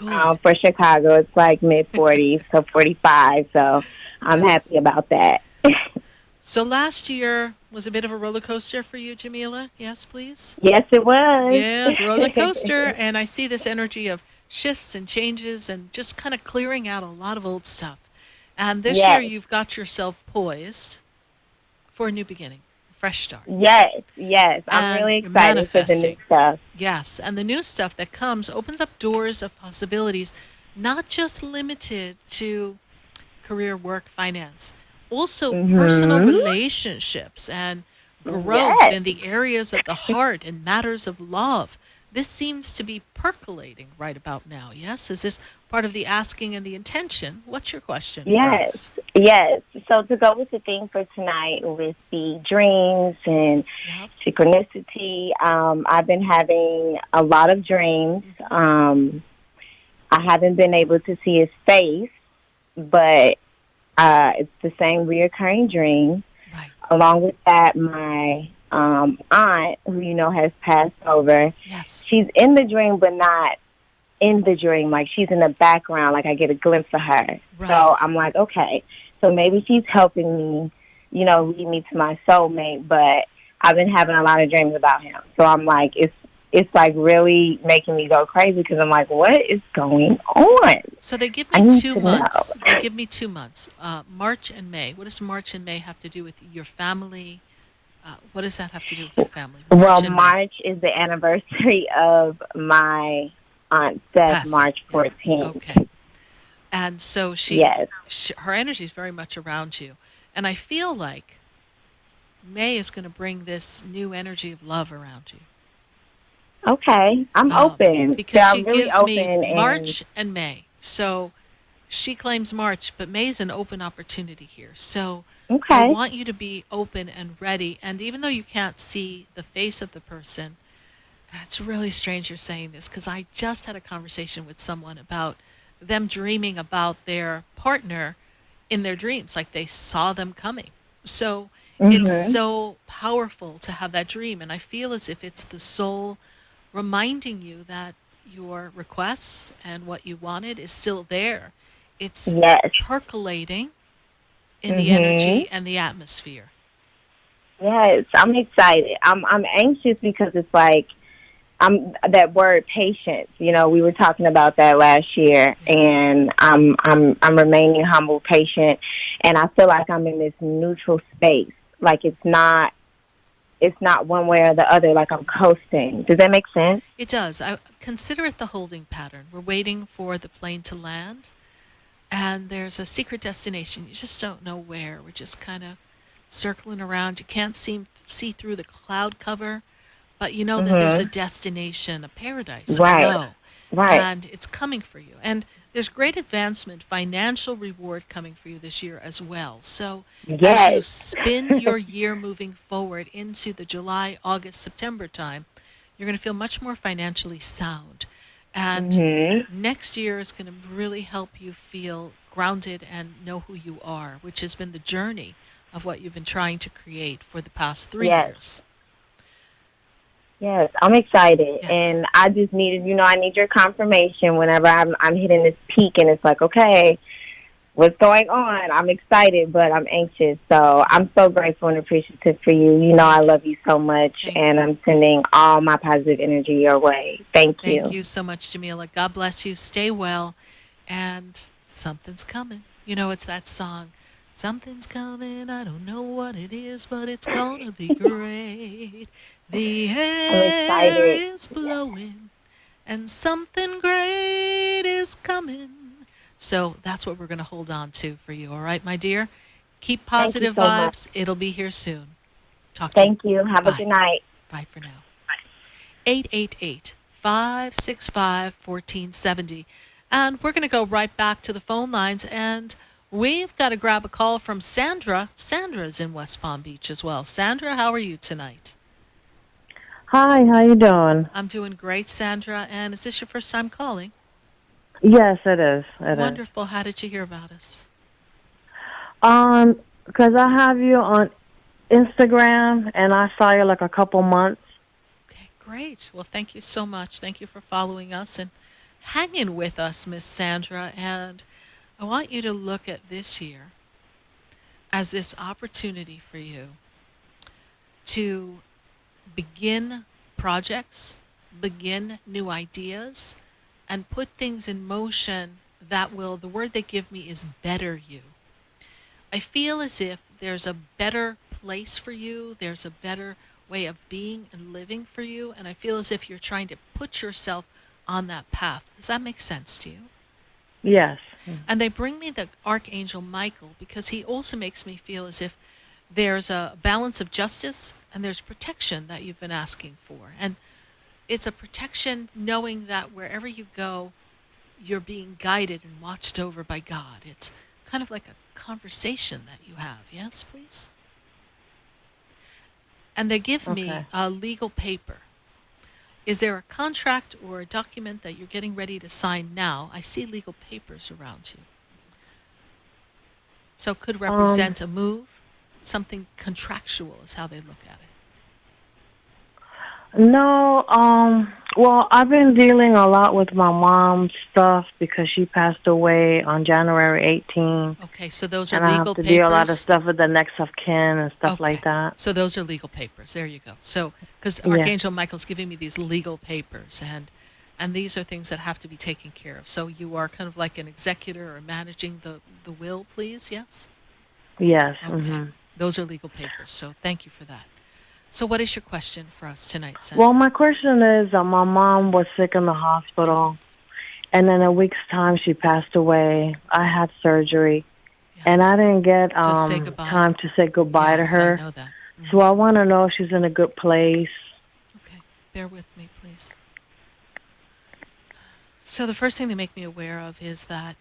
for Chicago. It's like mid-40s to 45, so I'm happy about that. So last year was a bit of a roller coaster for you, Jamila. Yes, please? Yes, it was. Yeah, roller coaster. And I see this energy of shifts and changes and just kind of clearing out a lot of old stuff. And this year you've got yourself poised for a new beginning, fresh start. Yes, yes. I'm And really you're excited for the new manifesting. stuff. Yes, and the new stuff that comes opens up doors of possibilities, not just limited to career, work, finance, also personal Mhm. relationships and growth Yes. in the areas of the heart and matters of love. This seems to be percolating right about now. Yes, is this part of the asking and the intention? What's your question for Yes. us? Yes. So to go with the theme for tonight with the dreams and Yep. synchronicity, I've been having a lot of dreams. I haven't been able to see his face, but it's the same reoccurring dream. Right. Along with that, my aunt, who has passed over, Yes. she's in the dream, but not in the dream. Like, she's in the background, like I get a glimpse of her. Right. So I'm like, okay, so maybe she's helping me, lead me to my soulmate, but I've been having a lot of dreams about him. So I'm like, it's like really making me go crazy because I'm like, what is going on? So they give I me need 2 to months. know. They give me 2 months. March and May. What does March and May have to do with your family? What does that have to do with your family? Well, and May. March is the anniversary of my aunt's death, Passing. March Yes. 14th. Okay. And so Yes. her energy is very much around you. And I feel like May is going to bring this new energy of love around you. Okay, I'm open. Because So she I'm really gives open. me March and May. So she claims March, but May's an open opportunity here. So Okay. I want you to be open and ready. And even though you can't see the face of the person, it's really strange you're saying this because I just had a conversation with someone about them dreaming about their partner in their dreams, like they saw them coming. So it's so powerful to have that dream. And I feel as if it's the soul reminding you that your requests and what you wanted is still there. It's Yes. percolating in the energy and the atmosphere. Yes, I'm excited. I'm anxious because it's like I'm that word patience. We were talking about that last year, and I'm remaining humble, patient, and I feel like I'm in this neutral space. Like it's not one way or the other. Like I'm coasting. Does that make sense? It does. I consider it the holding pattern. We're waiting for the plane to land, and there's a secret destination. You just don't know where. We're just kind of circling around. You can't see through the cloud cover, but you know that there's a destination, a paradise below, Right. and it's coming for you. And there's great advancement, financial reward coming for you this year as well. So as you Yes. spin your year moving forward into the July, August, September time, you're going to feel much more financially sound. And next year is going to really help you feel grounded and know who you are, which has been the journey of what you've been trying to create for the past 3 Yes. years. Yes, I'm excited, Yes. and I just needed, I need your confirmation whenever I'm hitting this peak, and it's like, okay, what's going on? I'm excited, but I'm anxious. So I'm so grateful and appreciative for you. I love you so much, Thank and you. I'm sending all my positive energy your way. Thank you. Thank you so much, Jamila. God bless you. Stay well. And something's coming. It's that song. Something's coming. I don't know what it is, but it's going to be great. The air excited. is blowing, and something great is coming. So that's what we're going to hold on to for you. All right, my dear? Keep positive so much. vibes. It'll be here soon. Talk to you. Thank you. Have a Bye. good night. Bye for now. 888-565-1470. And we're going to go right back to the phone lines, and we've got to grab a call from Sandra. Sandra's in West Palm Beach as well. Sandra, how are you tonight? Hi, how you doing? I'm doing great, Sandra. And is this your first time calling? Yes, it is. It is. Wonderful. How did you hear about us? Because I have you on Instagram, and I saw you like a couple months. Okay, great. Well, thank you so much. Thank you for following us and hanging with us, Miss Sandra. And I want you to look at this year as this opportunity for you to begin projects, begin new ideas, and put things in motion that will, the word they give me is better you. I feel as if there's a better place for you. There's a better way of being and living for you. And I feel as if you're trying to put yourself on that path. Does that make sense to you? Yes. And they bring me the Archangel Michael because he also makes me feel as if there's a balance of justice and there's protection that you've been asking for. And it's a protection knowing that wherever you go, you're being guided and watched over by God. It's kind of like a conversation that you have. Yes, please? And they give me a legal paper. Is there a contract or a document that you're getting ready to sign now? I see legal papers around you. So it could represent a move. Something contractual is how they look at it. No, well, I've been dealing a lot with my mom's stuff because she passed away on January 18. Okay, so those are and legal I have to papers? deal a lot of stuff with the next of kin and stuff like that. So those are legal papers. There you go. So, because Archangel Michael's giving me these legal papers, and these are things that have to be taken care of. So you are kind of like an executor or managing the will, please, yes? Yes. Okay. Those are legal papers, so thank you for that. So what is your question for us tonight, Sandra? Well, my question is, my mom was sick in the hospital, and in a week's time she passed away. I had surgery, and I didn't get time to say goodbye to her. I know that. So I want to know if she's in a good place. Okay, bear with me, please. So the first thing they make me aware of is that,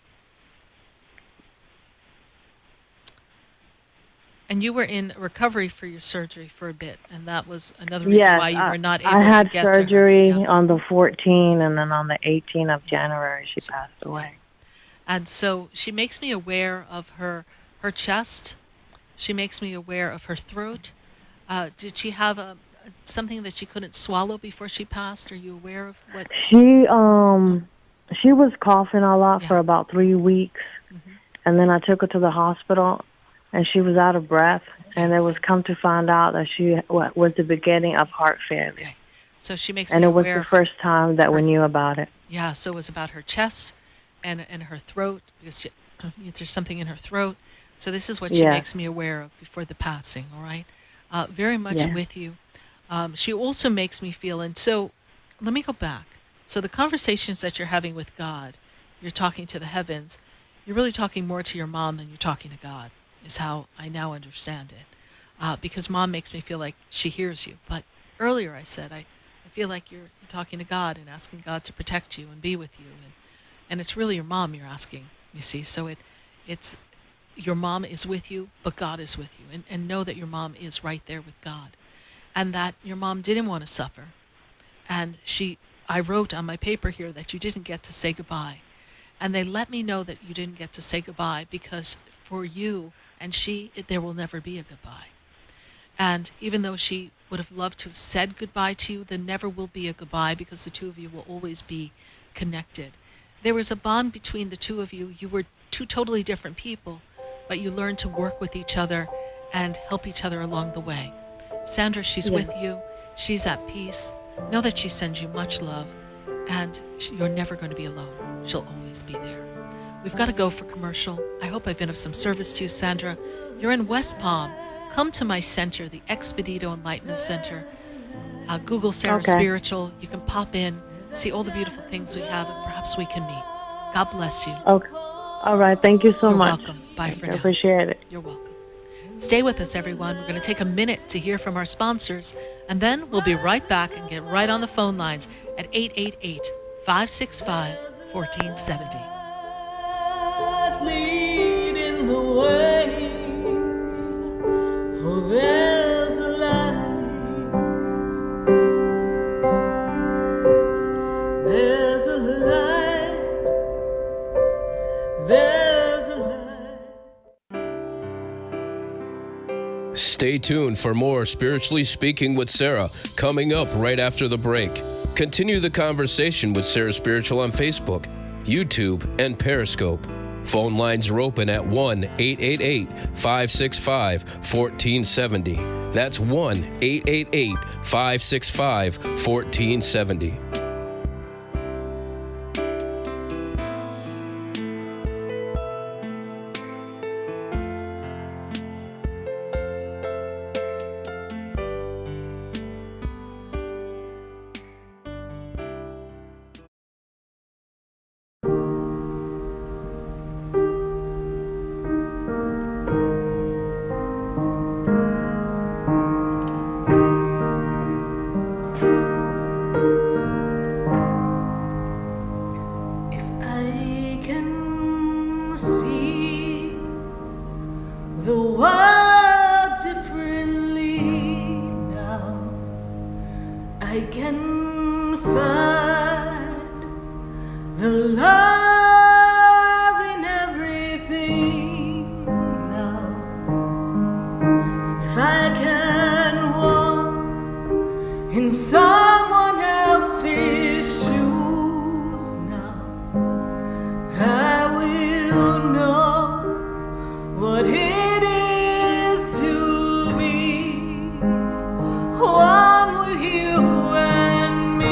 and you were in recovery for your surgery for a bit, and that was another reason why you were not able to get I had surgery to her. on the 14th, and then on the 18th of January, she passed away. And so she makes me aware of her chest. She makes me aware of her throat. Did she have something that she couldn't swallow before she passed? Are you aware of what? She was coughing a lot for about 3 weeks, and then I took her to the hospital, and she was out of breath, and it was come to find out that she was the beginning of heart failure. Okay. So she makes and me it was aware the first time that we knew about it. Yeah, so it was about her chest and her throat, because there's something in her throat. So this is what she makes me aware of before the passing, all right? Very much with you. She also makes me feel, and so let me go back. So the conversations that you're having with God, you're talking to the heavens, you're really talking more to your mom than you're talking to God, is how I now understand it. Because mom makes me feel like she hears you. But earlier I said, I feel like you're talking to God and asking God to protect you and be with you. And it's really your mom you're asking, you see. So it's your mom is with you, but God is with you. And know that your mom is right there with God. And that your mom didn't want to suffer. And I wrote on my paper here that you didn't get to say goodbye. And they let me know that you didn't get to say goodbye because for you and there will never be a goodbye. And even though she would have loved to have said goodbye to you, there never will be a goodbye because the two of you will always be connected. There was a bond between the two of you. You were two totally different people, but you learned to work with each other and help each other along the way. Sandra, she's with you. She's at peace. Know that she sends you much love, and you're never going to be alone. She'll always be there. We've got to go for commercial. I hope I've been of some service to you, Sandra. You're in West Palm. Come to my center, the Expedito Enlightenment Center. Google Sarah Spiritual. You can pop in, see all the beautiful things we have, and perhaps we can meet. God bless you. Okay. All right. Thank you so much. You're welcome. Bye for now. I appreciate it. You're welcome. Stay with us, everyone. We're going to take a minute to hear from our sponsors, and then we'll be right back and get right on the phone lines at 888-565-1470. Leading the way. Oh, there's a light. There's a light. There's a light. Stay tuned for more Spiritually Speaking with Sarah coming up right after the break. Continue the conversation with Sarah Spiritual on Facebook, YouTube, and Periscope. Phone lines are open at 1-888-565-1470. That's 1-888-565-1470. I can find the love in everything now. If I can walk in someone else's shoes now, I will know what it is to be one with you and me.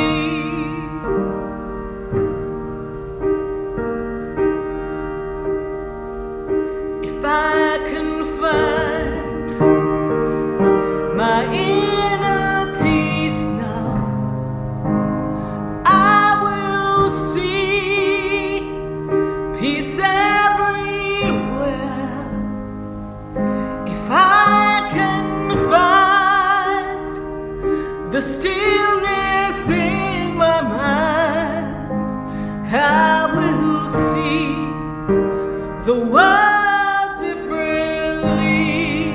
If I can find my inner peace now, I will see peace everywhere. If I can find the stillness in my mind, I will see the world differently,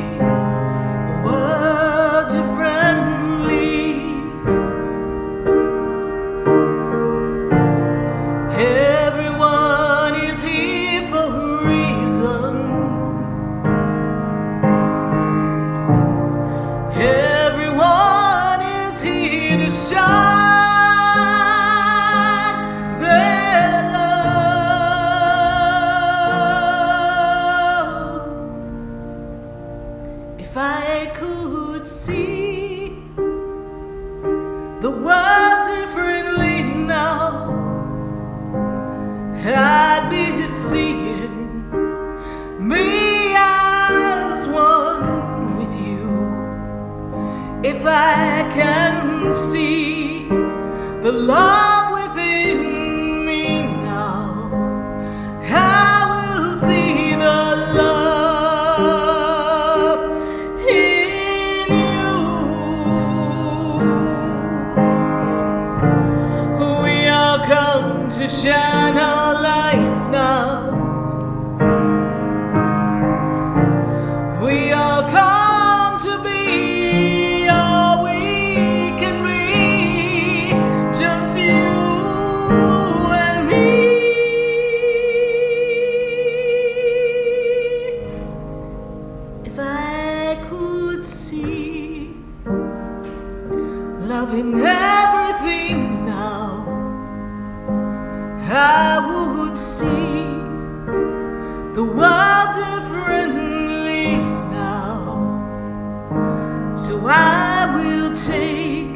the world differently. Everyone is here for a reason. Everyone is here to shine their love. If I could see the world differently now, I'd be seeing me as one with you. If I can see the love within me now, I will see the love in you. We all come to shine our light now. We all come to be all we can be, just you and me. If I could see love in everything now, I would see the world differently now. So I will take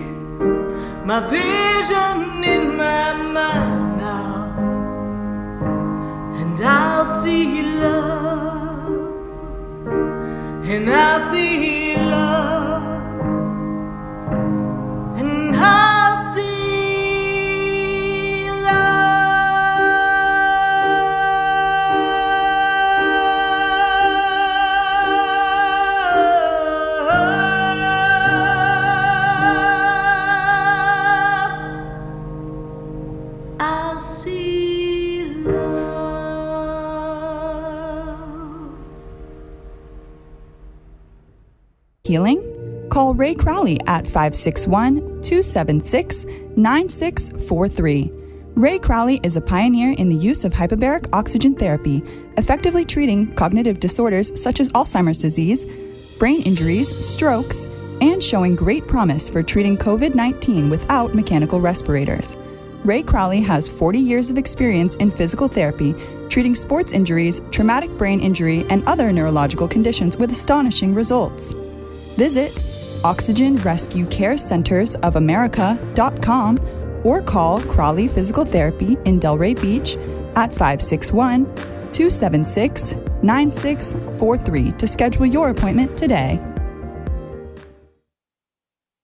my vision in my mind now, and I'll see love, and I'll see love, and I'll see Healing? Call Ray Crowley at 561-276-9643. Ray Crowley is a pioneer in the use of hyperbaric oxygen therapy, effectively treating cognitive disorders such as Alzheimer's disease, brain injuries, strokes, and showing great promise for treating COVID-19 without mechanical respirators. Ray Crowley has 40 years of experience in physical therapy, treating sports injuries, traumatic brain injury, and other neurological conditions with astonishing results. Visit OxygenRescueCareCentersOfAmerica.com or call Crowley Physical Therapy in Delray Beach at 561-276-9643 to schedule your appointment today.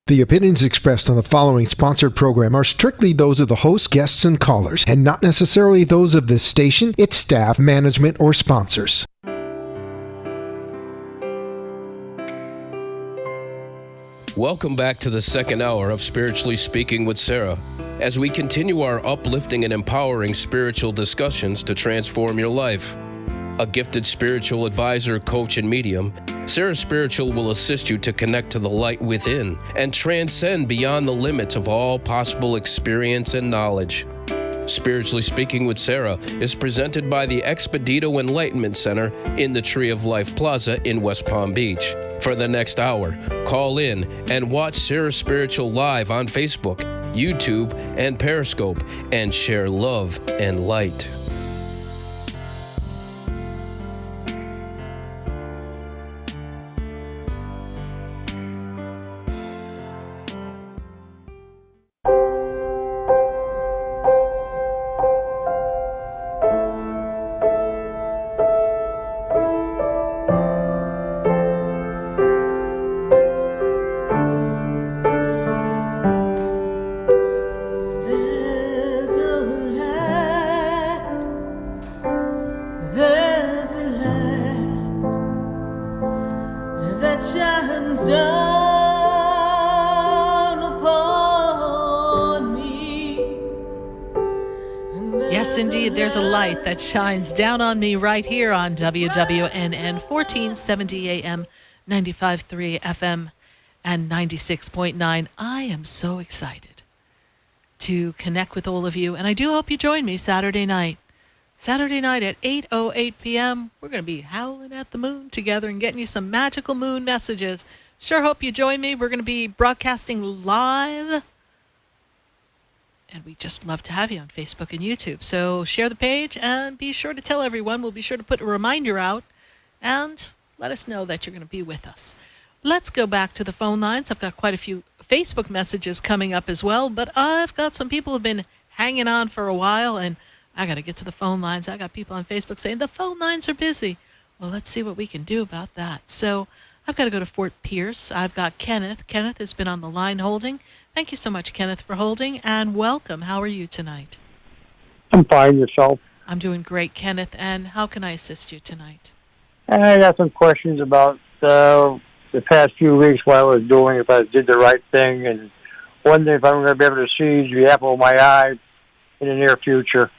The opinions expressed on the following sponsored program are strictly those of the host, guests, and callers, and not necessarily those of this station, its staff, management, or sponsors. Welcome back to the second hour of Spiritually Speaking with Sarah, as we continue our uplifting and empowering spiritual discussions to transform your life. A gifted spiritual advisor, coach, and medium, Sarah Spiritual will assist you to connect to the light within and transcend beyond the limits of all possible experience and knowledge. Spiritually Speaking with Sarah is presented by the Expedito Enlightenment Center in the Tree of Life Plaza in West Palm Beach. For the next hour, call in and watch Sarah Spiritual live on Facebook, YouTube, and Periscope, and share love and light. Yes, indeed, there's a light that shines down on me right here on WWNN 1470 AM, 95.3 FM, and 96.9. I am so excited to connect with all of you, and I do hope you join me Saturday night. Saturday night at 8:08 p.m., we're going to be howling at the moon together and getting you some magical moon messages. Sure hope you join me. We're going to be broadcasting live, and we just love to have you on Facebook and YouTube. So share the page and be sure to tell everyone. We'll be sure to put a reminder out and let us know that you're going to be with us. Let's go back to the phone lines. I've got quite a few Facebook messages coming up as well, but I've got some people who have been hanging on for a while, and I got to get to the phone lines. I got people on Facebook saying the phone lines are busy. Well, let's see what we can do about that. So I've got to go to Fort Pierce. I've got Kenneth. Kenneth has been on the line holding. Thank you so much, Kenneth, for holding, and welcome. How are you tonight? I'm fine. Yourself? I'm doing great, Kenneth, and how can I assist you tonight? I got some questions about the past few weeks, what I was doing, if I did the right thing, and wondering if I'm going to be able to see the apple of my eye in the near future.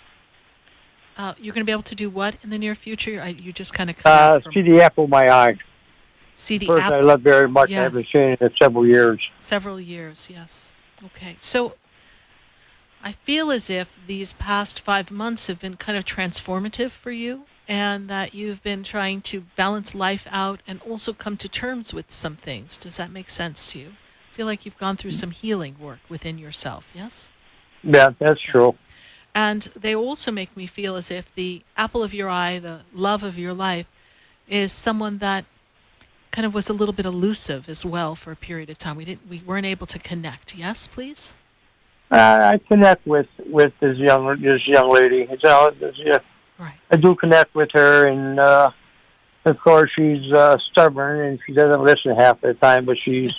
You're going to be able to do what in the near future? You just kind of cut out from... See the apple of my eye. See the Person apple? I love very much. Yes. I haven't seen it in several years. Several years, yes. Okay. So I feel as if these past 5 months have been kind of transformative for you, and that you've been trying to balance life out and also come to terms with some things. Does that make sense to you? I feel like you've gone through some healing work within yourself, yes? Yeah, that's true. And they also make me feel as if the apple of your eye, the love of your life, is someone that kind of was a little bit elusive as well for a period of time. We weren't able to connect. Yes, please? I connect with this young lady. Right. I do connect with her, and of course she's stubborn and she doesn't listen half the time. But she's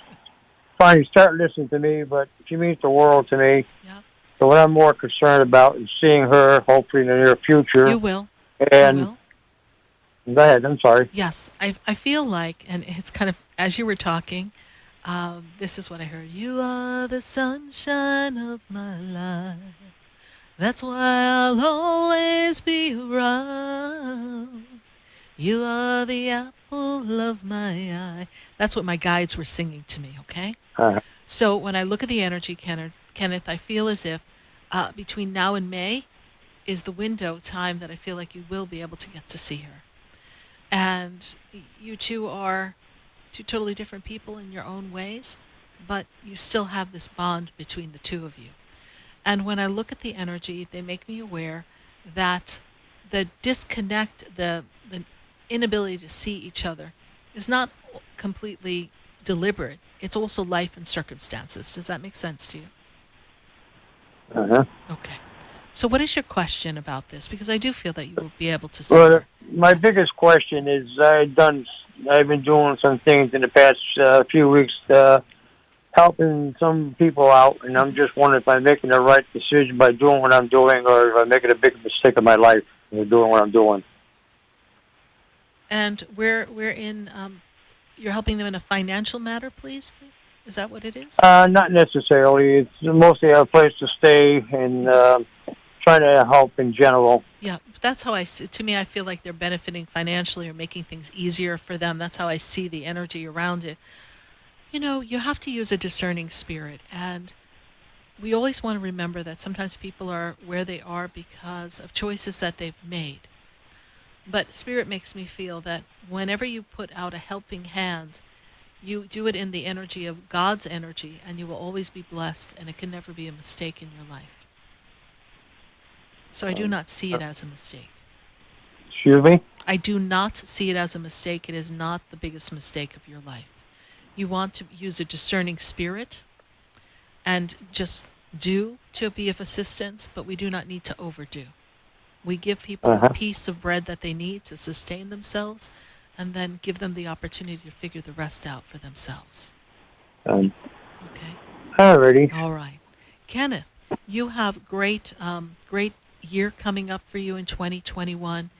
finally starting to listen to me. But she means the world to me. Yeah. So what I'm more concerned about is seeing her, hopefully in the near future. You will. And you will. Go ahead. I'm sorry. Yes, I feel like, and it's kind of as you were talking. This is what I heard. You are the sunshine of my life. That's why I'll always be around. You are the apple of my eye. That's what my guides were singing to me, okay? So when I look at the energy, Kenneth, I feel as if between now and May is the window time that I feel like you will be able to get to see her. And you two are two totally different people in your own ways, but you still have this bond between the two of you. And when I look at the energy, they make me aware that the disconnect, the inability to see each other is not completely deliberate. It's also life and circumstances. Does that make sense to you? Uh-huh. Okay. So what is your question about this? Because I do feel that you will be able to see Well, her. my biggest question is I've been doing some things in the past few weeks helping some people out, and I'm just wondering if I'm making the right decision by doing what I'm doing, or if I'm making a big mistake of my life in doing what I'm doing. And we're in, you're helping them in a financial matter, please? Is that what it is? Not necessarily. It's mostly a place to stay and trying to help in general. Yeah, that's how to me, I feel like they're benefiting financially or making things easier for them. That's how I see the energy around it. You know, you have to use a discerning spirit, and we always want to remember that sometimes people are where they are because of choices that they've made. But Spirit makes me feel that whenever you put out a helping hand, you do it in the energy of God's energy, and you will always be blessed, and it can never be a mistake in your life. So I do not see it as a mistake. Excuse me? I do not see it as a mistake. It is not the biggest mistake of your life. You want to use a discerning spirit and just do to be of assistance, but we do not need to overdo. We give people the piece of bread that they need to sustain themselves, and then give them the opportunity to figure the rest out for themselves. Okay? Alrighty. All right. Kenneth, you have great year coming up for you in 2021.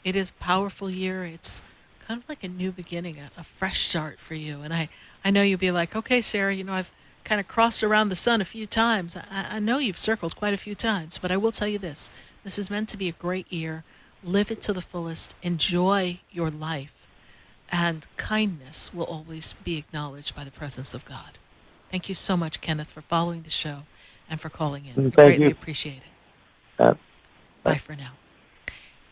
It is a powerful year. It's kind of like a new beginning, a fresh start for you. And I know you'll be like, okay, Sarah, you know, I've kind of crossed around the sun a few times. I know you've circled quite a few times, but I will tell you this. This is meant to be a great year. Live it to the fullest. Enjoy your life. And kindness will always be acknowledged by the presence of God. Thank you so much, Kenneth, for following the show and for calling in. Thank Greatly you. Appreciate it. Bye for now.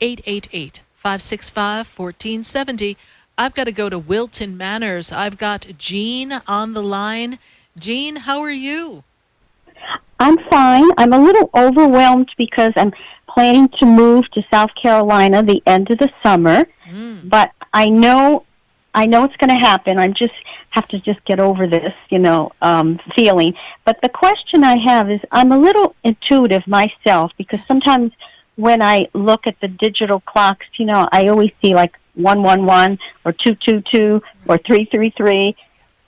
888-565-1470. I've got to go to Wilton Manors. I've got Jean on the line. Jean, how are you? I'm fine. I'm a little overwhelmed because I'm planning to move to South Carolina the end of the summer. But I know it's going to happen. I just have to get over this, feeling. But the question I have is, I'm a little intuitive myself because sometimes when I look at the digital clocks, I always see like 111 or 222 or 333,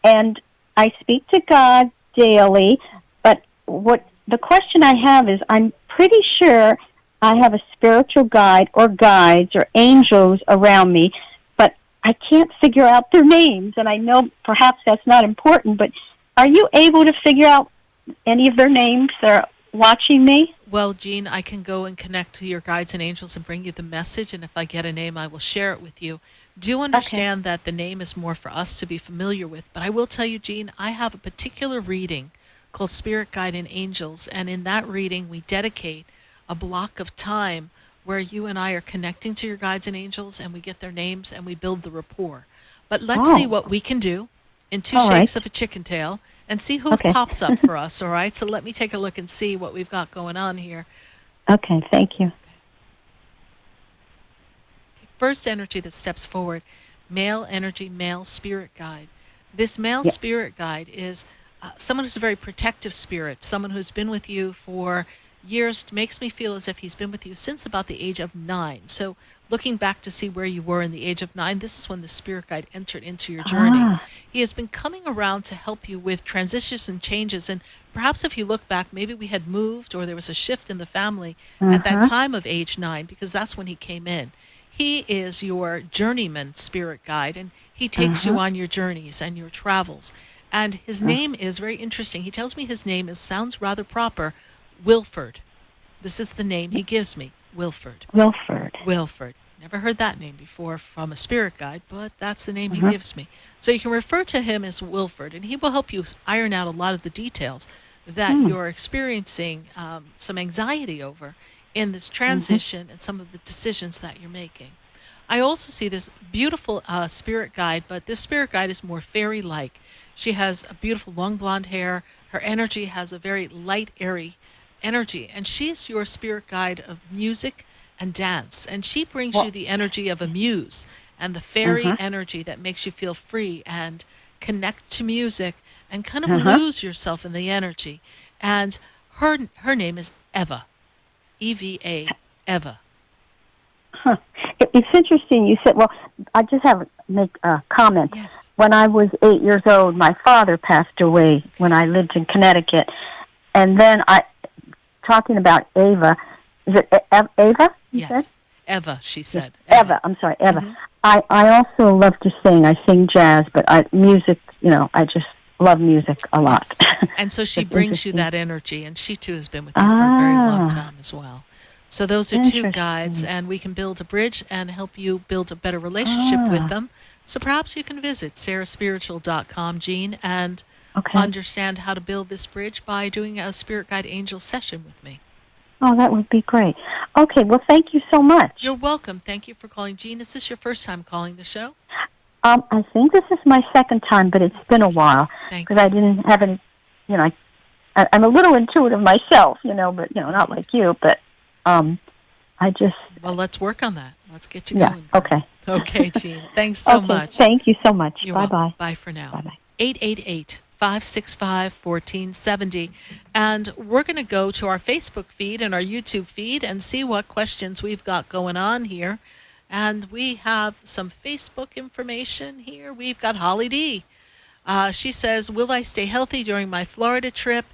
and I speak to God daily. But what the question I have is, I'm pretty sure I have a spiritual guide or guides or angels around me, but I can't figure out their names. And I know perhaps that's not important, but are you able to figure out any of their names that are watching me? Well, Jean, I can go and connect to your guides and angels and bring you the message, and if I get a name, I will share it with you. Do understand that the name is more for us to be familiar with, but I will tell you, Jean, I have a particular reading called Spirit Guide and Angels, and in that reading, we dedicate a block of time where you and I are connecting to your guides and angels, and we get their names, and we build the rapport. But let's see what we can do in two shakes of a chicken tail, and see who pops up for us, all right? So let me take a look and see what we've got going on here. Okay, thank you. First energy that steps forward, male energy, male spirit guide. This male spirit guide is someone who's a very protective spirit, someone who's been with you for years, makes me feel as if he's been with you since about the age of 9. So looking back to see where you were in the age of 9, this is when the spirit guide entered into your journey. He has been coming around to help you with transitions and changes, and perhaps if you look back, maybe we had moved or there was a shift in the family at that time of age 9, because that's when he came in. He is your journeyman spirit guide, and he takes you on your journeys and your travels. And his name is very interesting. He tells me his name sounds rather proper, Wilford. This is the name he gives me, Wilford. Wilford. Never heard that name before from a spirit guide, but that's the name he gives me. So you can refer to him as Wilford, and he will help you iron out a lot of the details that you're experiencing some anxiety over in this transition and some of the decisions that you're making. I also see this beautiful spirit guide, but this spirit guide is more fairy-like. She has a beautiful long blonde hair. Her energy has a very light, airy energy, and she's your spirit guide of music and dance, and she brings you the energy of a muse and the fairy energy that makes you feel free and connect to music and kind of lose yourself in the energy. And her name is Eva. EVA, Eva. It's interesting you said, well, I just have to make a comment. Yes. When I was 8 years old, my father passed away when I lived in Connecticut. And then talking about Ava, is it Ava? Yes, Eva, she said. Eva, I'm sorry, Eva. I also love to sing. I sing jazz, but music, I just love music a lot. Yes. And so she brings you that energy, and she too has been with you for a very long time as well. So those are two guides, and we can build a bridge and help you build a better relationship with them. So perhaps you can visit sarahspiritual.com, Jean, and understand how to build this bridge by doing a Spirit Guide Angel session with me. Oh, that would be great. Okay, well, thank you so much. You're welcome. Thank you for calling. Jean, is this your first time calling the show? I think this is my second time, but it's been a while because I didn't have any, I'm a little intuitive myself, but, not like you, but I just... Well, let's work on that. Let's get you going. Okay. Okay, Jean. Thanks so much. Thank you so much. You're Bye-bye. Welcome. Bye for now. Bye-bye. 888-565-1470. And we're going to go to our Facebook feed and our YouTube feed and see what questions we've got going on here. And we have some Facebook information here. We've got Holly D. She says, will I stay healthy during my Florida trip?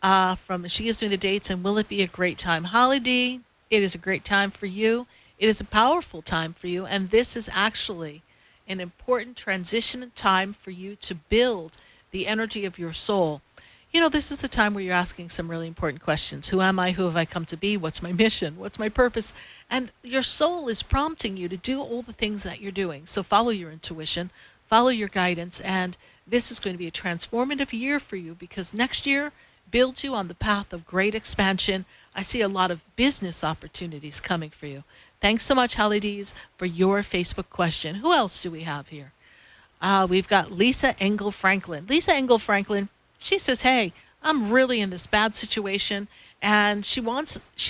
She gives me the dates, and will it be a great time? Holly D., it is a great time for you. It is a powerful time for you, and this is actually an important transition time for you to build the energy of your soul. This is the time where you're asking some really important questions. Who am I? Who have I come to be? What's my mission? What's my purpose? And your soul is prompting you to do all the things that you're doing. So follow your intuition, follow your guidance, and this is going to be a transformative year for you because next year builds you on the path of great expansion. I see a lot of business opportunities coming for you. Thanks so much, Holly Dees, for your Facebook question. Who else do we have here? We've got Lisa Engel Franklin. Lisa Engel Franklin, she says, hey, I'm really in this bad situation, and she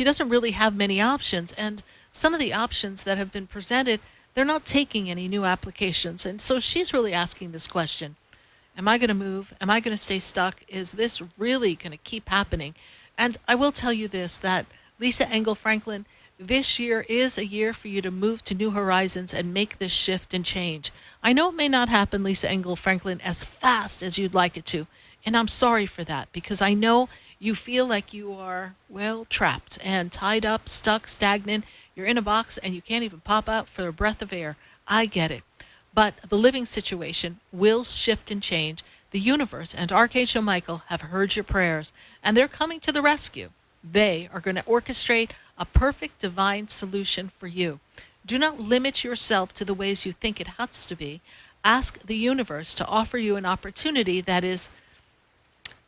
doesn't really have many options, and some of the options that have been presented, they're not taking any new applications, and so she's really asking this question. Am I going to move? Am I going to stay stuck? Is this really going to keep happening? And I will tell you this, that Lisa Engel Franklin, this year is a year for you to move to new horizons and make this shift and change. I know it may not happen, Lisa Engel Franklin, as fast as you'd like it to. And I'm sorry for that because I know you feel like you are, trapped and tied up, stuck, stagnant. You're in a box and you can't even pop out for a breath of air. I get it. But the living situation will shift and change. The universe and Archangel Michael have heard your prayers, and they're coming to the rescue. They are going to orchestrate a perfect divine solution for you. Do not limit yourself to the ways you think it has to be. Ask the universe to offer you an opportunity that is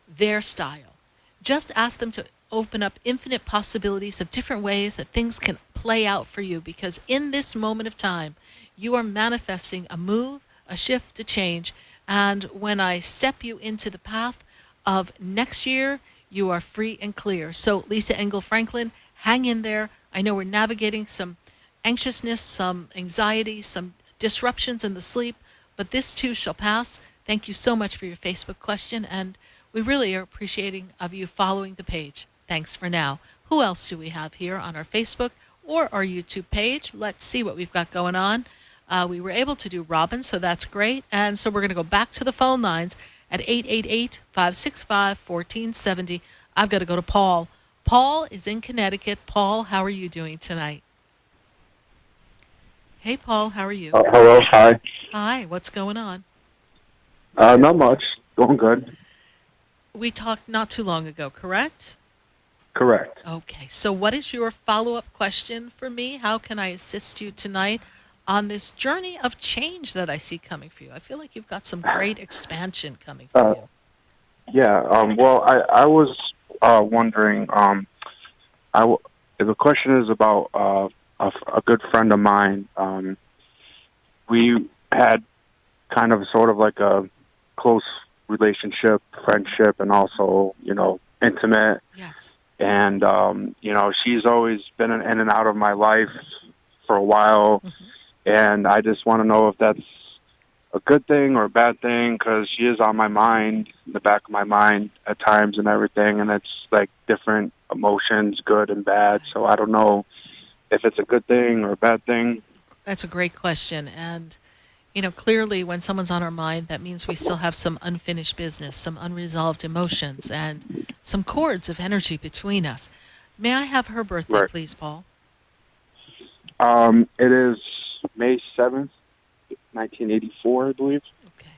their style. Just ask them to open up infinite possibilities of different ways that things can play out for you, because in this moment of time, you are manifesting a move, a shift, a change. And when I step you into the path of next year, you are free and clear. So Lisa Engel Franklin, hang in there. I know we're navigating some anxiousness, some anxiety, some disruptions in the sleep, but this too shall pass. Thank you so much for your Facebook question, and we really are appreciating of you following the page. Thanks for now. Who else do we have here on our Facebook or our YouTube page? Let's see what we've got going on. We were able to do Robin, so that's great. And so we're going to go back to the phone lines at 888-565-1470. I've got to go to Paul. Paul is in Connecticut. Paul, how are you doing tonight? Hey, Paul, how are you? Hello, hi. Hi, what's going on? Not much. Going good. We talked not too long ago, correct? Correct. Okay, so what is your follow-up question for me? How can I assist you tonight on this journey of change that I see coming for you? I feel like you've got some great expansion coming for you. Yeah, well, I was wondering, the question is about a good friend of mine. We had kind of sort of like a close relationship, friendship, and also, intimate. Yes. And, she's always been in and out of my life for a while. Mm-hmm. And I just want to know if that's a good thing or a bad thing, because she is on my mind, in the back of my mind at times and everything. And it's like different emotions, good and bad. So I don't know if it's a good thing or a bad thing. That's a great question. And, clearly when someone's on our mind, that means we still have some unfinished business, some unresolved emotions, and some cords of energy between us. May I have her birthday, please, Paul? It is May 7th, 1984, I believe. Okay.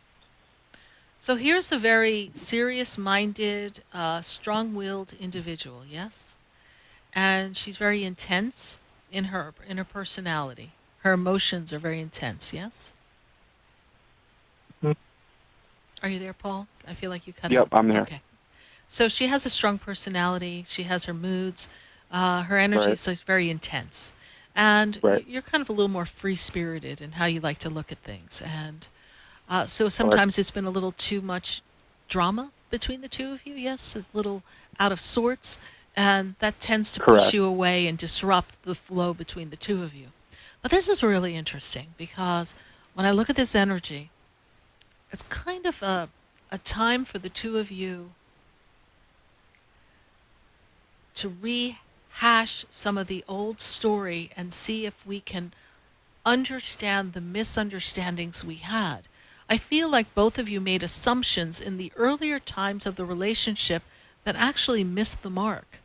So here's a very serious-minded, strong-willed individual, yes? and she's very intense in her personality. Her emotions are very intense. Yes. Are you there, Paul? I feel like you cut out. Yep, I'm there. Okay. So she has a strong personality. She has her moods. Her energy is like very intense. And you're kind of a little more free-spirited in how you like to look at things. And so sometimes it's been a little too much drama between the two of you. Yes, it's a little out of sorts. And that tends to push you away and disrupt the flow between the two of you. But this is really interesting because when I look at this energy, it's kind of a time for the two of you to rehash some of the old story and see if we can understand the misunderstandings we had. I feel like both of you made assumptions in the earlier times of the relationship that actually missed the mark.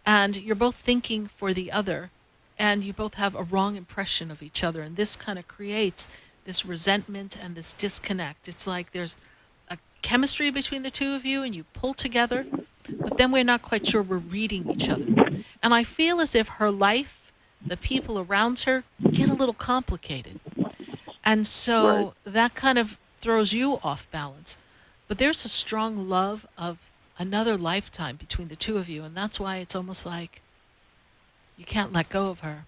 And you're both thinking for the other, and you both have a wrong impression of each other. And this kind of creates this resentment and this disconnect. It's like there's a chemistry between the two of you and you pull together, but then we're not quite sure we're reading each other. And I feel as if her life, the people around her, get a little complicated. And so that kind of throws you off balance. But there's a strong love of another lifetime between the two of you, and that's why it's almost like you can't let go of her.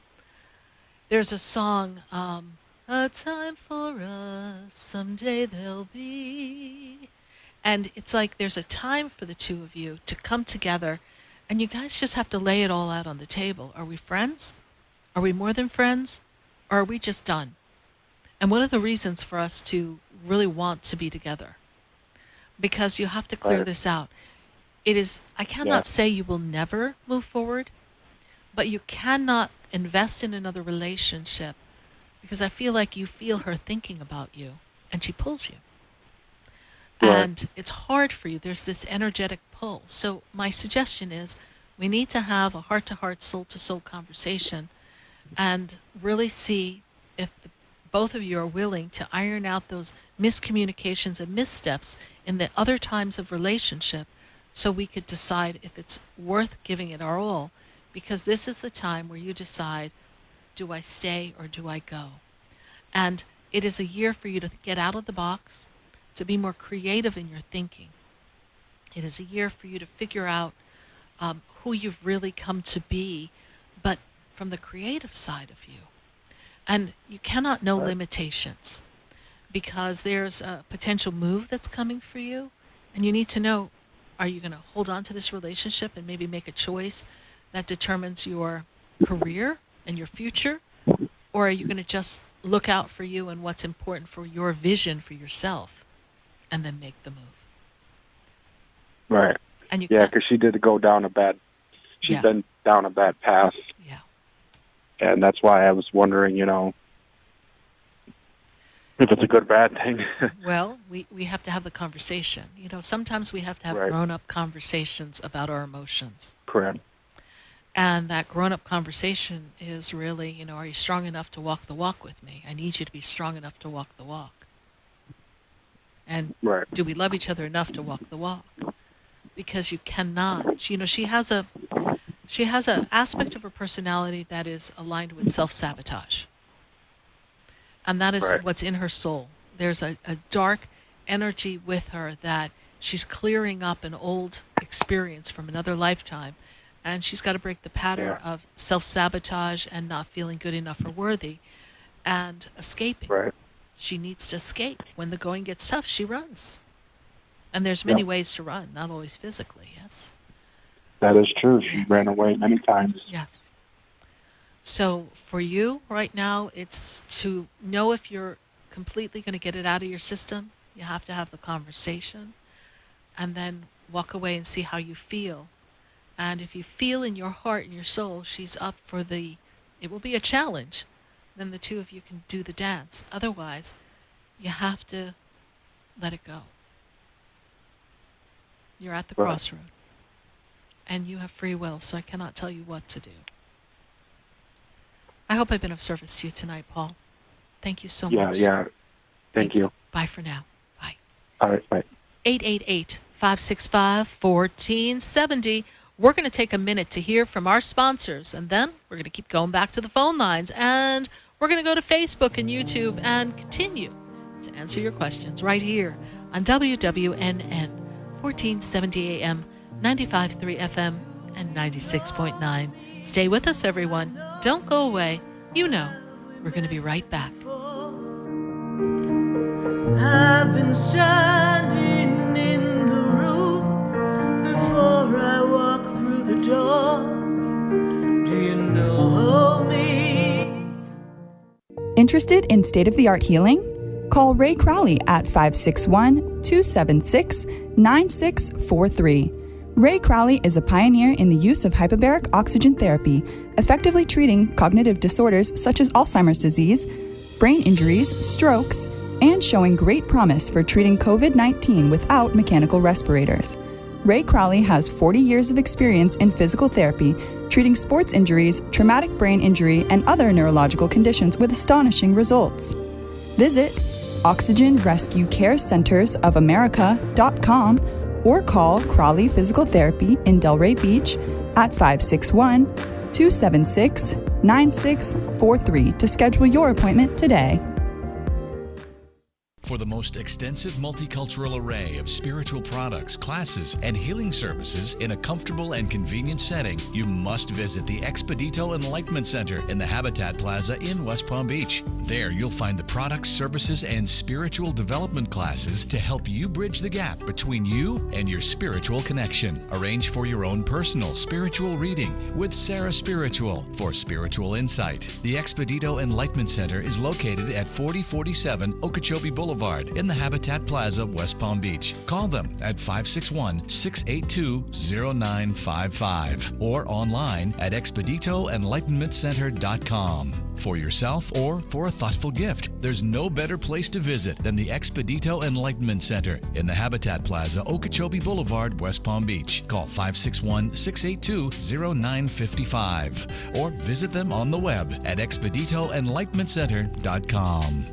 There's a song, a time for us, someday there'll be. And it's like there's a time for the two of you to come together, and you guys just have to lay it all out on the table. Are we friends? Are we more than friends? Or are we just done? And what are the reasons for us to really want to be together? Because you have to clear this out. It is, I cannot say you will never move forward, but you cannot invest in another relationship because I feel like you feel her thinking about you and she pulls you. And it's hard for you. There's this energetic pull. So my suggestion is we need to have a heart-to-heart, soul-to-soul conversation and really see if both of you are willing to iron out those miscommunications and missteps in the other times of relationship so we could decide if it's worth giving it our all, because this is the time where you decide, do I stay or do I go? And it is a year for you to get out of the box, to be more creative in your thinking. It is a year for you to figure out who you've really come to be, but from the creative side of you. And you cannot know limitations because there's a potential move that's coming for you, and you need to know, are you going to hold on to this relationship and maybe make a choice that determines your career and your future? Or are you going to just look out for you and what's important for your vision for yourself and then make the move? Right. And you because she did go down she's been down a bad path. Yeah. And that's why I was wondering, if it's a good or bad thing. Well, we have to have the conversation. Sometimes we have to have grown-up conversations about our emotions. Correct. And that grown-up conversation is really, are you strong enough to walk the walk with me? I need you to be strong enough to walk the walk. And do we love each other enough to walk the walk? Because you cannot. She has a aspect of her personality that is aligned with self-sabotage. And that is what's in her soul. There's a dark energy with her that she's clearing up an old experience from another lifetime. And she's got to break the pattern of self-sabotage and not feeling good enough or worthy and escaping. She needs to escape. When the going gets tough, she runs. And there's many ways to run, not always physically, yes? That is true. She ran away many times. Yes. So for you right now, it's to know if you're completely going to get it out of your system. You have to have the conversation and then walk away and see how you feel. And if you feel in your heart and your soul she's up for it will be a challenge, then the two of you can do the dance. Otherwise, you have to let it go. You're at the crossroad. And you have free will, so I cannot tell you what to do. I hope I've been of service to you tonight, Paul. Thank you so much. Yeah. Thank you. Bye for now. Bye. All right, bye. 888-565-1470. We're going to take a minute to hear from our sponsors, and then we're going to keep going back to the phone lines, and we're going to go to Facebook and YouTube and continue to answer your questions right here on WWNN, 1470 AM, 95.3 FM, and 96.9. Stay with us, everyone. Don't go away. You know, we're going to be right back. I've been standing in the room before I walk through the door. Do you know me? Interested in state-of-the-art healing? Call Ray Crowley at 561-276-9643. Ray Crowley is a pioneer in the use of hyperbaric oxygen therapy, effectively treating cognitive disorders such as Alzheimer's disease, brain injuries, strokes, and showing great promise for treating COVID-19 without mechanical respirators. Ray Crowley has 40 years of experience in physical therapy, treating sports injuries, traumatic brain injury, and other neurological conditions with astonishing results. Visit OxygenRescueCareCentersOfAmerica.com or call Crowley Physical Therapy in Delray Beach at 561-276-9643 to schedule your appointment today. For the most extensive multicultural array of spiritual products, classes, and healing services in a comfortable and convenient setting, you must visit the Expedito Enlightenment Center in the Habitat Plaza in West Palm Beach. There you'll find the products, services, and spiritual development classes to help you bridge the gap between you and your spiritual connection. Arrange for your own personal spiritual reading with Sarah Spiritual for spiritual insight. The Expedito Enlightenment Center is located at 4047 Okeechobee Boulevard in the Habitat Plaza, West Palm Beach. Call them at 561-682-0955 or online at expeditoenlightenmentcenter.com. For yourself or for a thoughtful gift, there's no better place to visit than the Expedito Enlightenment Center in the Habitat Plaza, Okeechobee Boulevard, West Palm Beach. Call 561-682-0955 or visit them on the web at expeditoenlightenmentcenter.com.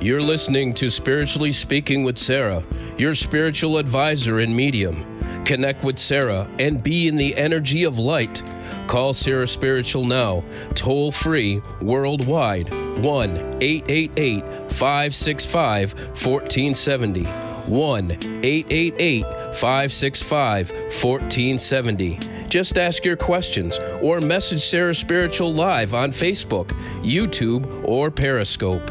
You're listening to Spiritually Speaking with Sarah, your spiritual advisor and medium. Connect with Sarah and be in the energy of light. Call Sarah Spiritual now, toll free, worldwide, 1-888-565-1470. 1-888-565-1470. Just ask your questions or message Sarah Spiritual live on Facebook, YouTube, or Periscope.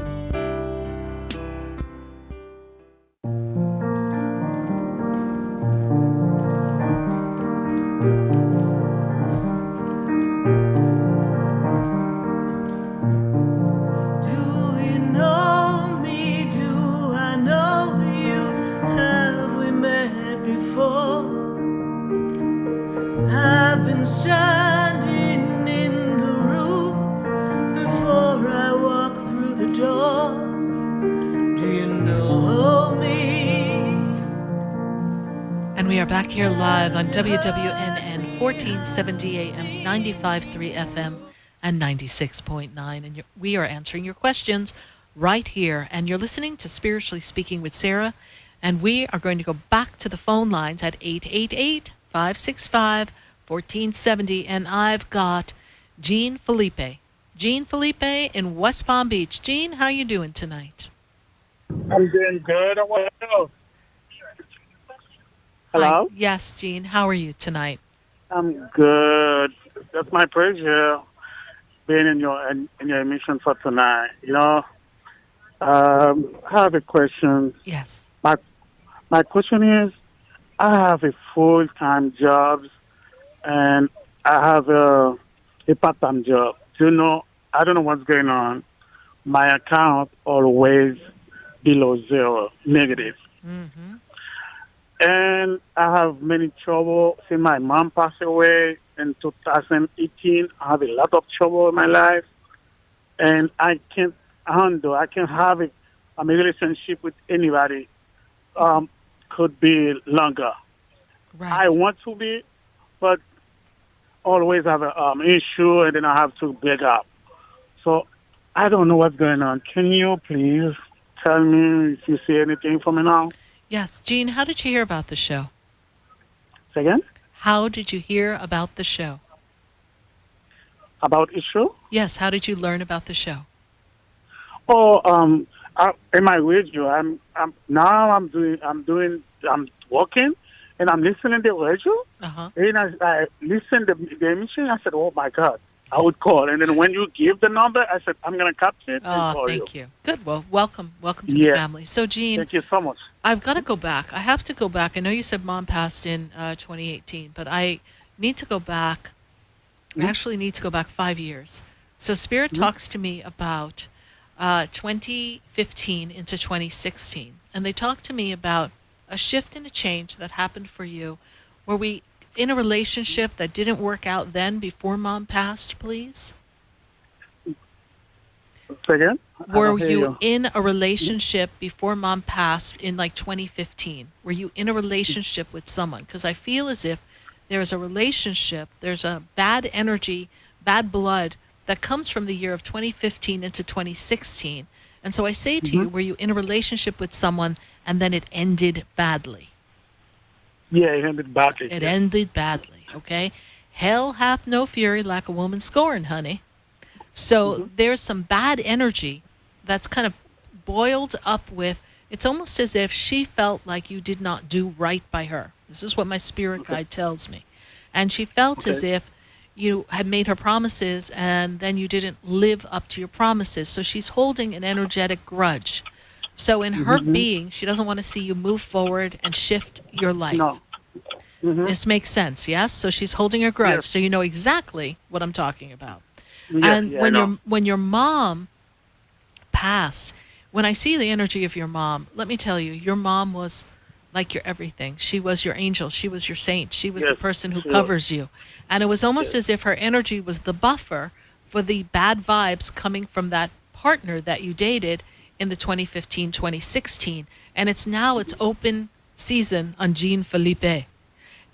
On WWNN 1470 AM, 95.3 FM, and 96.9. And we are answering your questions right here. And you're listening to Spiritually Speaking with Sarah. And we are going to go back to the phone lines at 888-565-1470. And I've got Jean Felipe. Jean Felipe in West Palm Beach. Jean, how are you doing tonight? I'm doing good. How about you? Hello? Hi. Yes, Jean. How are you tonight? I'm good. That's my pleasure being in your emission for tonight. You know, I have a question. Yes. My question is, I have a full-time job and I have a part-time job. You know, I don't know what's going on. My account always below zero, negative. Mm-hmm. And I have many trouble since my mom passed away in 2018. I have a lot of trouble in my life. And I can't have a relationship with anybody. Could be longer. Right. I want to be, but always have an issue, and then I have to break up. So I don't know what's going on. Can you please tell me if you see anything for me now? Yes. Jean, how did you hear about the show? Say again? How did you hear about the show? About issue? Yes. How did you learn about the show? Oh, in my radio, I'm working, and I'm listening to the radio. Uh-huh. And I listened to the emission. I said, "Oh my God!" I would call, and then when you give the number, I said, "I'm gonna capture it and call thank you. Good. Well, welcome to the family. So, Jean, thank you so much. I've got to go back. I have to go back. I know you said Mom passed in 2018, but I need to go back. I actually need to go back 5 years. So, Spirit talks to me about 2015 into 2016, and they talk to me about a shift and a change that happened for you. Were we in a relationship that didn't work out then before Mom passed, please? Say again? Were you in a relationship before Mom passed in like 2015? Were you in a relationship with someone? Because I feel as if there's a relationship, there's a bad energy, bad blood that comes from the year of 2015 into 2016. And so I say to you, were you in a relationship with someone and then it ended badly? Yeah, it ended badly. It ended badly, okay? Hell hath no fury like a woman scorned, honey. So there's some bad energy that's kind of boiled up with, it's almost as if she felt like you did not do right by her. This is what my spirit guide tells me. And she felt as if you had made her promises and then you didn't live up to your promises. So she's holding an energetic grudge. So in her being, she doesn't want to see you move forward and shift your life. No. This makes sense, yes? So she's holding a grudge. Yes. So you know exactly what I'm talking about. Yes, And when your mom passed, when I see the energy of your mom, let me tell you, your mom was like your everything. She was your angel. She was your saint. She was the person who covers you. And it was almost as if her energy was the buffer for the bad vibes coming from that partner that you dated in the 2015, 2016. And it's open season on Jean Felipe.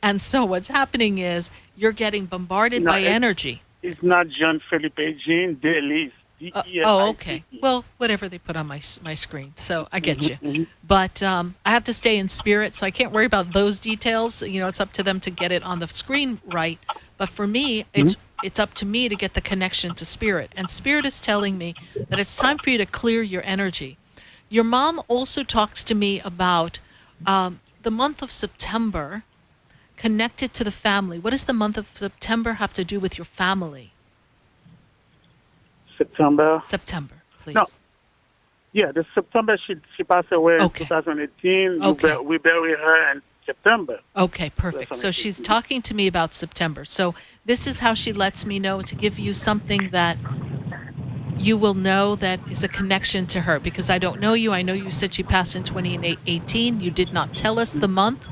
And so what's happening is you're getting bombarded by energy. It's not Jean Felipe, Jean Delis. Okay. Well, whatever they put on my screen. So I get you. But I have to stay in spirit, so I can't worry about those details. You know, it's up to them to get it on the screen right. But for me, it's up to me to get the connection to spirit. And spirit is telling me that it's time for you to clear your energy. Your mom also talks to me about the month of September connected to the family. What does the month of September have to do with your family? September, please. No. Yeah, the September she passed away in 2018. Okay. We buried her in September. Okay, perfect. So she's talking to me about September. So this is how she lets me know, to give you something that you will know that is a connection to her, because I don't know you. I know you said she passed in 2018. You did not tell us the month.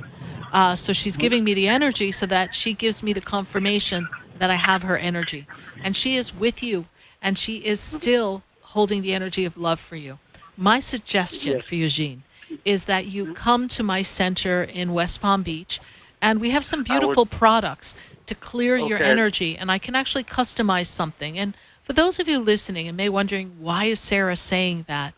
So she's giving me the energy so that she gives me the confirmation that I have her energy. And she is with you, and she is still holding the energy of love for you. My suggestion for you, Jean, is that you come to my center in West Palm Beach, and we have some beautiful products to clear your energy, and I can actually customize something. And for those of you listening and may wondering, why is Sarah saying that?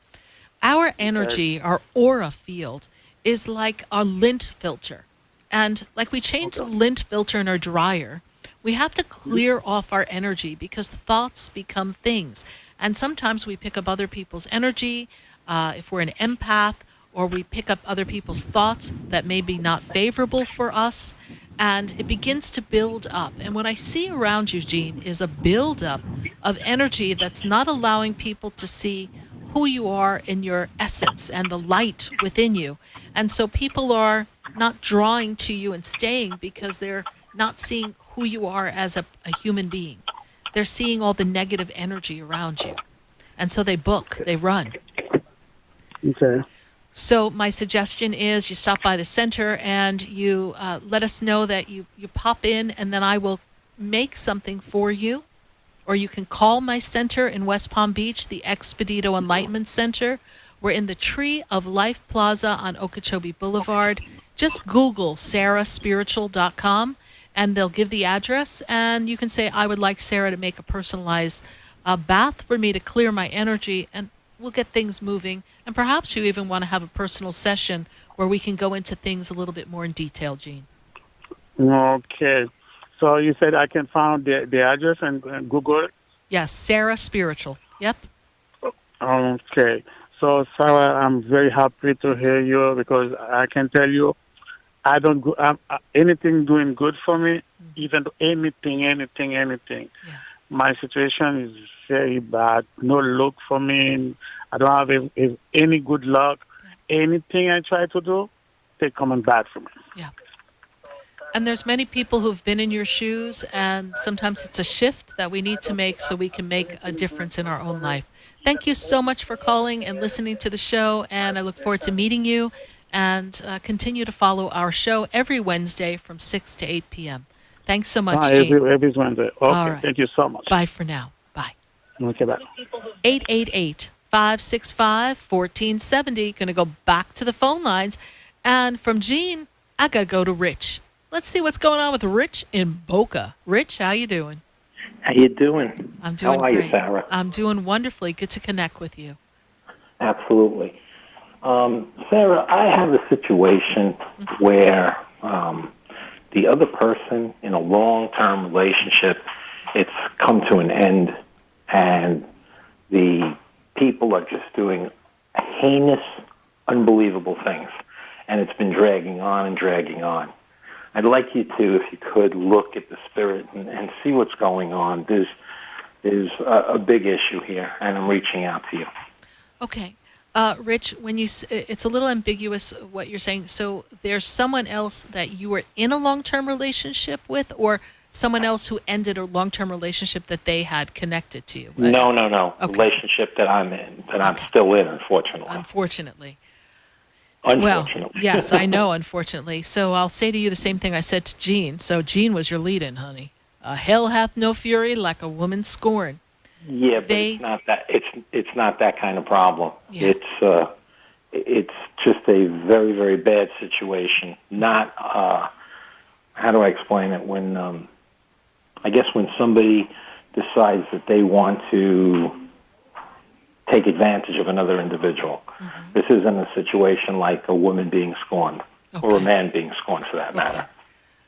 Our energy, our aura field, is like our lint filter. And like we change the lint filter in our dryer, we have to clear off our energy because thoughts become things. And sometimes we pick up other people's energy, if we're an empath, or we pick up other people's thoughts that may be not favorable for us, and it begins to build up. And what I see around you, Jean, is a buildup of energy that's not allowing people to see who you are in your essence and the light within you. And so people are not drawing to you and staying because they're not seeing who you are as a human being. They're seeing all the negative energy around you. And so they book, they run. Okay. So my suggestion is you stop by the center and you let us know that you pop in, and then I will make something for you. Or you can call my center in West Palm Beach, the Expedito Enlightenment Center. We're in the Tree of Life Plaza on Okeechobee Boulevard. Just Google sarahspiritual.com, and they'll give the address, and you can say, I would like Sarah to make a personalized bath for me to clear my energy. And we'll get things moving. And perhaps you even want to have a personal session where we can go into things a little bit more in detail, Gene. Okay. So you said I can find the address and Google it? Yes, Sarah Spiritual. Yep. Okay. So, Sarah, I'm very happy to hear you because I can tell you I don't go, anything doing good for me, even anything. My situation is very bad. No luck for me. I don't have any good luck. Anything I try to do, they coming bad for me. Yeah. And there's many people who've been in your shoes, and sometimes it's a shift that we need to make so we can make a difference in our own life. Thank you so much for calling and listening to the show, and I look forward to meeting you, and continue to follow our show every Wednesday from 6 to 8 p.m. Thanks so much, Gene. Every Wednesday. Okay, right. Thank you so much. Bye for now. Bye. Okay, bye. 888-565-1470. Going to go back to the phone lines. And from Gene, I got to go to Rich. Let's see what's going on with Rich in Boca. Rich, how you doing? How you doing? I'm doing How are great. you, Sarah? I'm doing wonderfully. Good to connect with you. Absolutely. Sarah, I have a situation where the other person in a long-term relationship, it's come to an end, and the people are just doing heinous, unbelievable things, and it's been dragging on and dragging on. I'd like you to, if you could, look at the spirit and see what's going on. There's a big issue here, and I'm reaching out to you. Okay. Rich, when it's a little ambiguous what you're saying. So there's someone else that you were in a long-term relationship with, or someone else who ended a long-term relationship that they had connected to you? No. Okay. Relationship that I'm in, that I'm still in, unfortunately. Unfortunately. Well, yes, I know, unfortunately. So I'll say to you the same thing I said to Gene. So Gene was your lead-in, honey. Hell hath no fury like a woman scorned. Yeah, but it's not that. It's not that kind of problem. Yeah. It's just a very, very bad situation. Not how do I explain it? When I guess when somebody decides that they want to take advantage of another individual. Mm-hmm. This isn't a situation like a woman being scorned or a man being scorned, for that matter.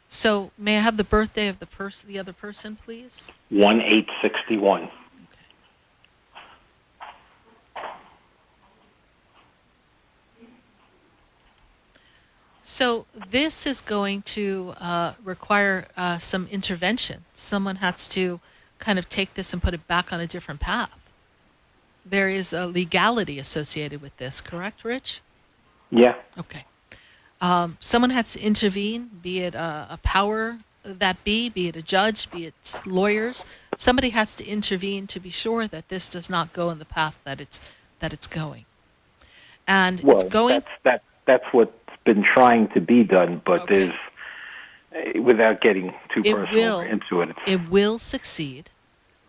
So may I have the birthday of the other person, please? 1/8/61. So this is going to require some intervention. Someone has to kind of take this and put it back on a different path. There is a legality associated with this, correct, Rich? Yeah. Okay. Someone has to intervene, be it a power that be it a judge, be it lawyers. Somebody has to intervene to be sure that this does not go in the path that it's going. And it's going. That's what's been trying to be done, but there's, without getting too personal into it. It will succeed.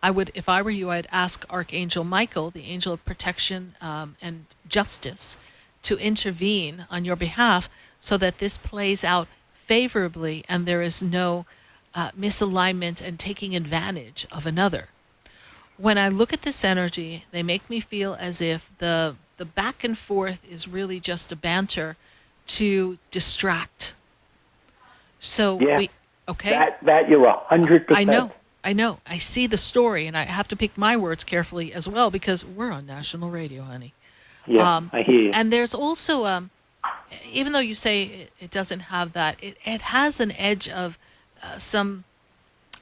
I would, if I were you, I'd ask Archangel Michael, the angel of protection and justice, to intervene on your behalf so that this plays out favorably and there is no misalignment and taking advantage of another. When I look at this energy, they make me feel as if the back and forth is really just a banter to distract. So that you're 100%. I know. I see the story, and I have to pick my words carefully as well because we're on national radio, honey. Yeah, I hear you. And there's also, even though you say it doesn't have that, it has an edge of a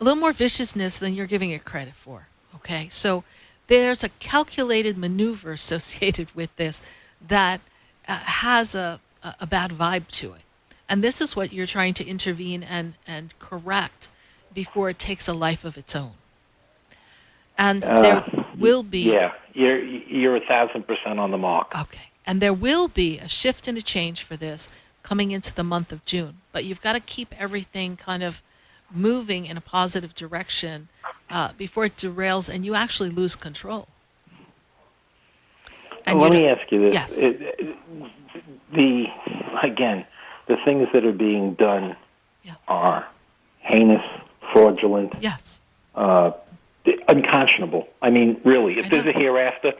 little more viciousness than you're giving it credit for. Okay, so there's a calculated maneuver associated with this that has a bad vibe to it. And this is what you're trying to intervene and correct before it takes a life of its own. And there will be... Yeah, you're 1,000% on the mark. Okay. And there will be a shift and a change for this coming into the month of June. But you've got to keep everything kind of moving in a positive direction before it derails and you actually lose control. And let me ask you this. Yes. The things that are being done are heinous, fraudulent, yes, unconscionable. I mean, really, if there's a hereafter,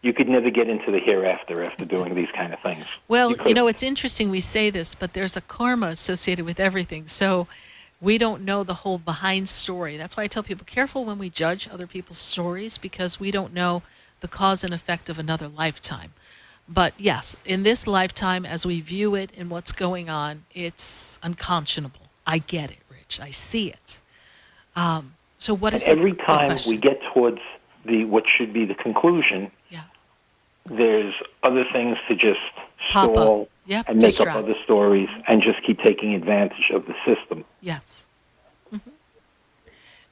you could never get into the hereafter after doing these kind of things. Well, it's interesting we say this, but there's a karma associated with everything. So we don't know the whole behind story. That's why I tell people, careful when we judge other people's stories, because we don't know the cause and effect of another lifetime. But yes, in this lifetime, as we view it and what's going on, it's unconscionable. I get it, Rich. I see it. So what is every time we get towards what should be the conclusion, there's other things to just stall and make up other stories and just keep taking advantage of the system. Yes. Mm-hmm.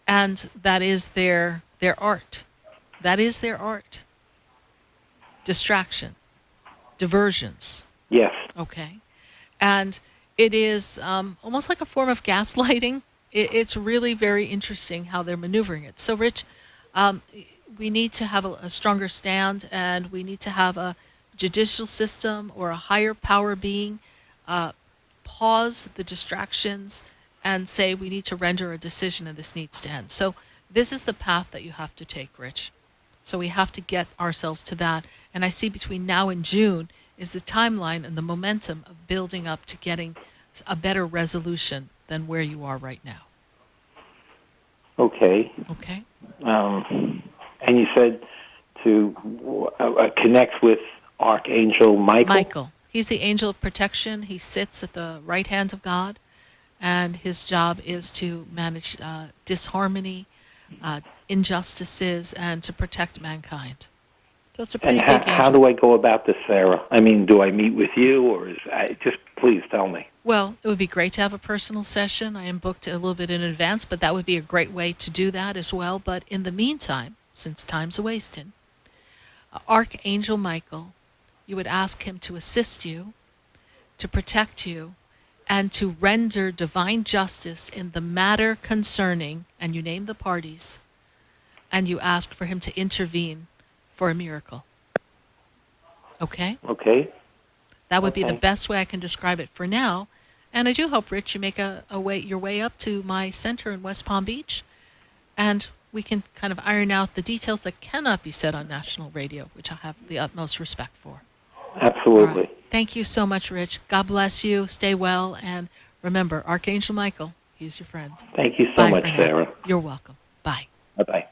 And that is their art. That is their art. Distraction. Diversions. Yes. Okay. And it is almost like a form of gaslighting. It's really very interesting how they're maneuvering it. So, Rich, we need to have a stronger stand, and we need to have a judicial system or a higher power being pause the distractions and say we need to render a decision and this needs to end. So this is the path that you have to take, Rich. So we have to get ourselves to that. And I see between now and June is the timeline and the momentum of building up to getting a better resolution than where you are right now. Okay. Okay. And you said to connect with Archangel Michael? Michael. He's the angel of protection. He sits at the right hand of God, and his job is to manage disharmony, injustices, and to protect mankind. So it's a pretty big angel. How do I go about this, Sarah? I mean, do I meet with you, or just please tell me? Well, it would be great to have a personal session. I am booked a little bit in advance, but that would be a great way to do that as well. But in the meantime, since time's a-wasting, Archangel Michael, you would ask him to assist you, to protect you, and to render divine justice in the matter concerning, and you name the parties, and you ask for him to intervene for a miracle. Okay? Okay. That would be the best way I can describe it for now. And I do hope, Rich, you make your way up to my center in West Palm Beach, and we can kind of iron out the details that cannot be said on national radio, which I have the utmost respect for. Absolutely. Right. Thank you so much, Rich. God bless you. Stay well. And remember, Archangel Michael, he's your friend. Thank you so much, Sarah. You're welcome. Bye. Bye-bye.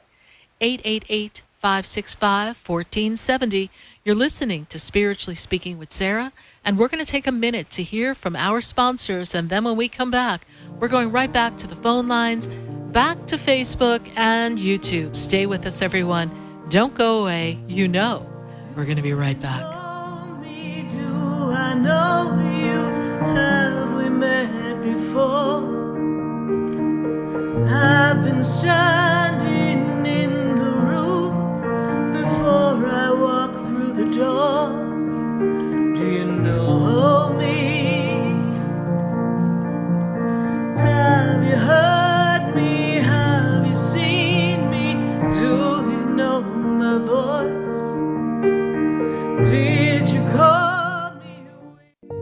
888-565-1470. You're listening to Spiritually Speaking with Sarah, and we're going to take a minute to hear from our sponsors, and then when we come back, we're going right back to the phone lines, back to Facebook and YouTube. Stay with us, everyone. Don't go away. You know we're going to be right back. Do I know you? Have we met before? I've been standing in the room before I walk through the door. Do you know me? Have you heard me? Have you seen me? Do you know my voice? Did you call me?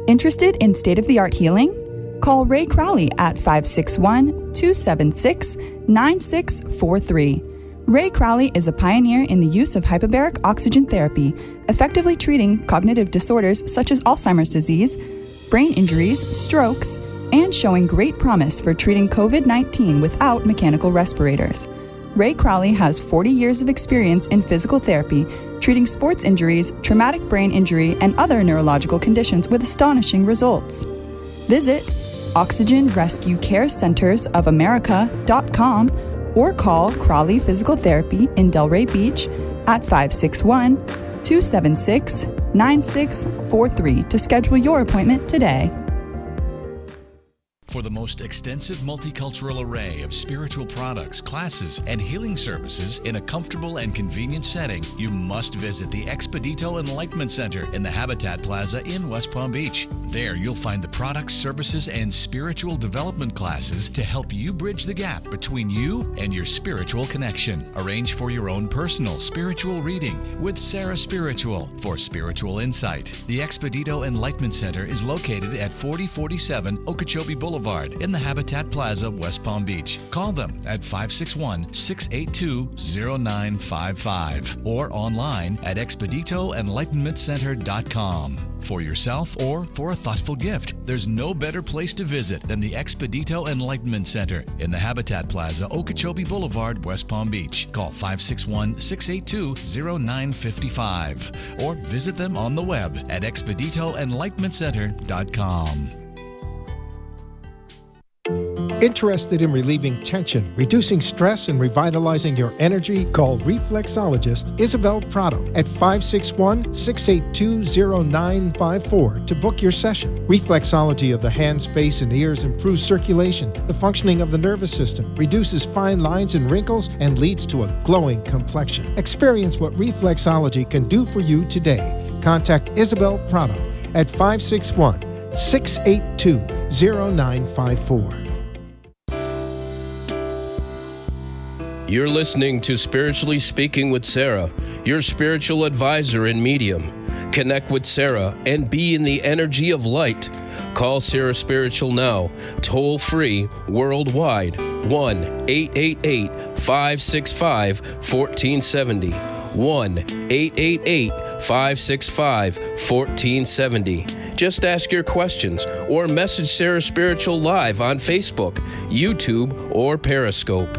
Interested in state-of-the-art healing? Call Ray Crowley at 561-276-9643. Ray Crowley is a pioneer in the use of hyperbaric oxygen therapy, effectively treating cognitive disorders such as Alzheimer's disease, brain injuries, strokes, and showing great promise for treating COVID-19 without mechanical respirators. Ray Crowley has 40 years of experience in physical therapy, treating sports injuries, traumatic brain injury, and other neurological conditions with astonishing results. Visit OxygenRescueCareCentersOfAmerica.com or call Crowley Physical Therapy in Delray Beach at 561-276-9643 to schedule your appointment today. For the most extensive multicultural array of spiritual products, classes, and healing services in a comfortable and convenient setting, you must visit the Expedito Enlightenment Center in the Habitat Plaza in West Palm Beach. There you'll find the products, services, and spiritual development classes to help you bridge the gap between you and your spiritual connection. Arrange for your own personal spiritual reading with Sarah Spiritual for spiritual insight. The Expedito Enlightenment Center is located at 4047 Okeechobee Boulevard Boulevard in the Habitat Plaza, West Palm Beach. Call them at 561-682-0955 or online at expeditoenlightenmentcenter.com. For yourself or for a thoughtful gift, there's no better place to visit than the Expedito Enlightenment Center in the Habitat Plaza, Okeechobee Boulevard, West Palm Beach. Call 561-682-0955 or visit them on the web at expeditoenlightenmentcenter.com. Interested in relieving tension, reducing stress, and revitalizing your energy? Call reflexologist Isabel Prado at 561-682-0954 to book your session. Reflexology of the hands, face, and ears improves circulation, the functioning of the nervous system, reduces fine lines and wrinkles, and leads to a glowing complexion. Experience what reflexology can do for you today. Contact Isabel Prado at 561-682-0954. You're listening to Spiritually Speaking with Sarah, your spiritual advisor and medium. Connect with Sarah and be in the energy of light. Call Sarah Spiritual now, toll free, worldwide, 1-888-565-1470. 1-888-565-1470. Just ask your questions or message Sarah Spiritual live on Facebook, YouTube, or Periscope.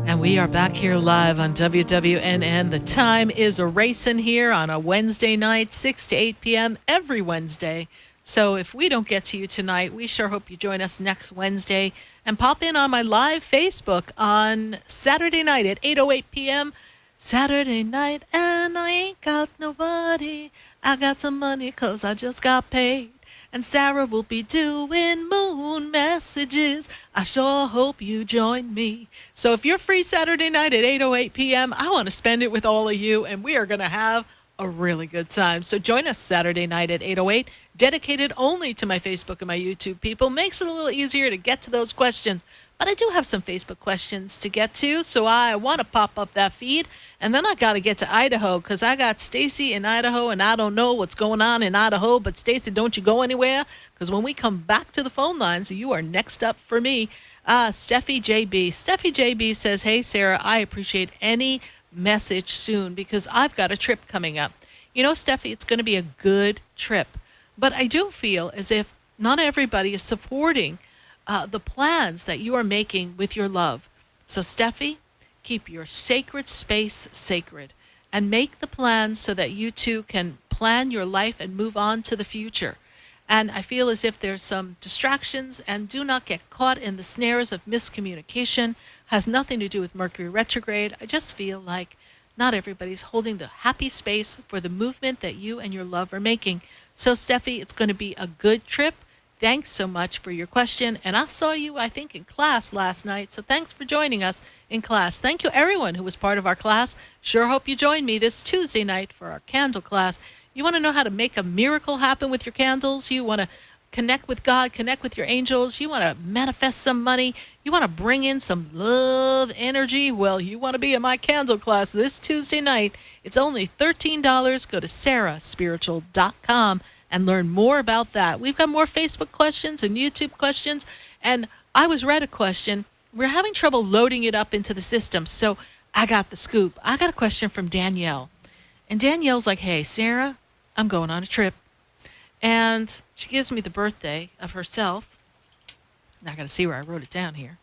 And we are back here live on WWNN. The time is a-racing here on a Wednesday night, 6 to 8 p.m. every Wednesday. So if we don't get to you tonight, we sure hope you join us next Wednesday and pop in on my live Facebook on Saturday night at 8:08 p.m. Saturday night, and I ain't got nobody. I got some money 'cause I just got paid. And Sarah will be doing moon messages. I sure hope you join me. So if you're free Saturday night at 8:08 p.m., I want to spend it with all of you, and we are going to have a really good time. So join us Saturday night at 8:08, dedicated only to my Facebook and my YouTube people. Makes it a little easier to get to those questions. But I do have some Facebook questions to get to, so I want to pop up that feed. And then I got to get to Idaho because I got Stacy in Idaho, and I don't know what's going on in Idaho. But Stacy, don't you go anywhere, because when we come back to the phone lines, you are next up for me. Steffi JB. Steffi JB says, hey, Sarah, I appreciate any message soon because I've got a trip coming up. You know, Steffi, it's going to be a good trip. But I do feel as if not everybody is supporting the plans that you are making with your love. So, Steffi, keep your sacred space sacred and make the plans so that you two can plan your life and move on to the future. And I feel as if there's some distractions, and do not get caught in the snares of miscommunication. Has nothing to do with Mercury retrograde. I just feel like not everybody's holding the happy space for the movement that you and your love are making. So, Steffi, it's going to be a good trip. Thanks so much for your question. And I saw you, I think, in class last night. So thanks for joining us in class. Thank you, everyone who was part of our class. Sure hope you join me this Tuesday night for our candle class. You want to know how to make a miracle happen with your candles? You want to connect with God, connect with your angels? You want to manifest some money? You want to bring in some love energy? Well, you want to be in my candle class this Tuesday night. It's only $13. Go to sarahspiritual.com and learn more about that. We've got more Facebook questions and YouTube questions, and I was read a question. We're having trouble loading it up into the system, so I got the scoop. I got a question from Danielle, and Danielle's like, hey, Sarah, I'm going on a trip, and she gives me the birthday of herself. Now I got to see where I wrote it down here.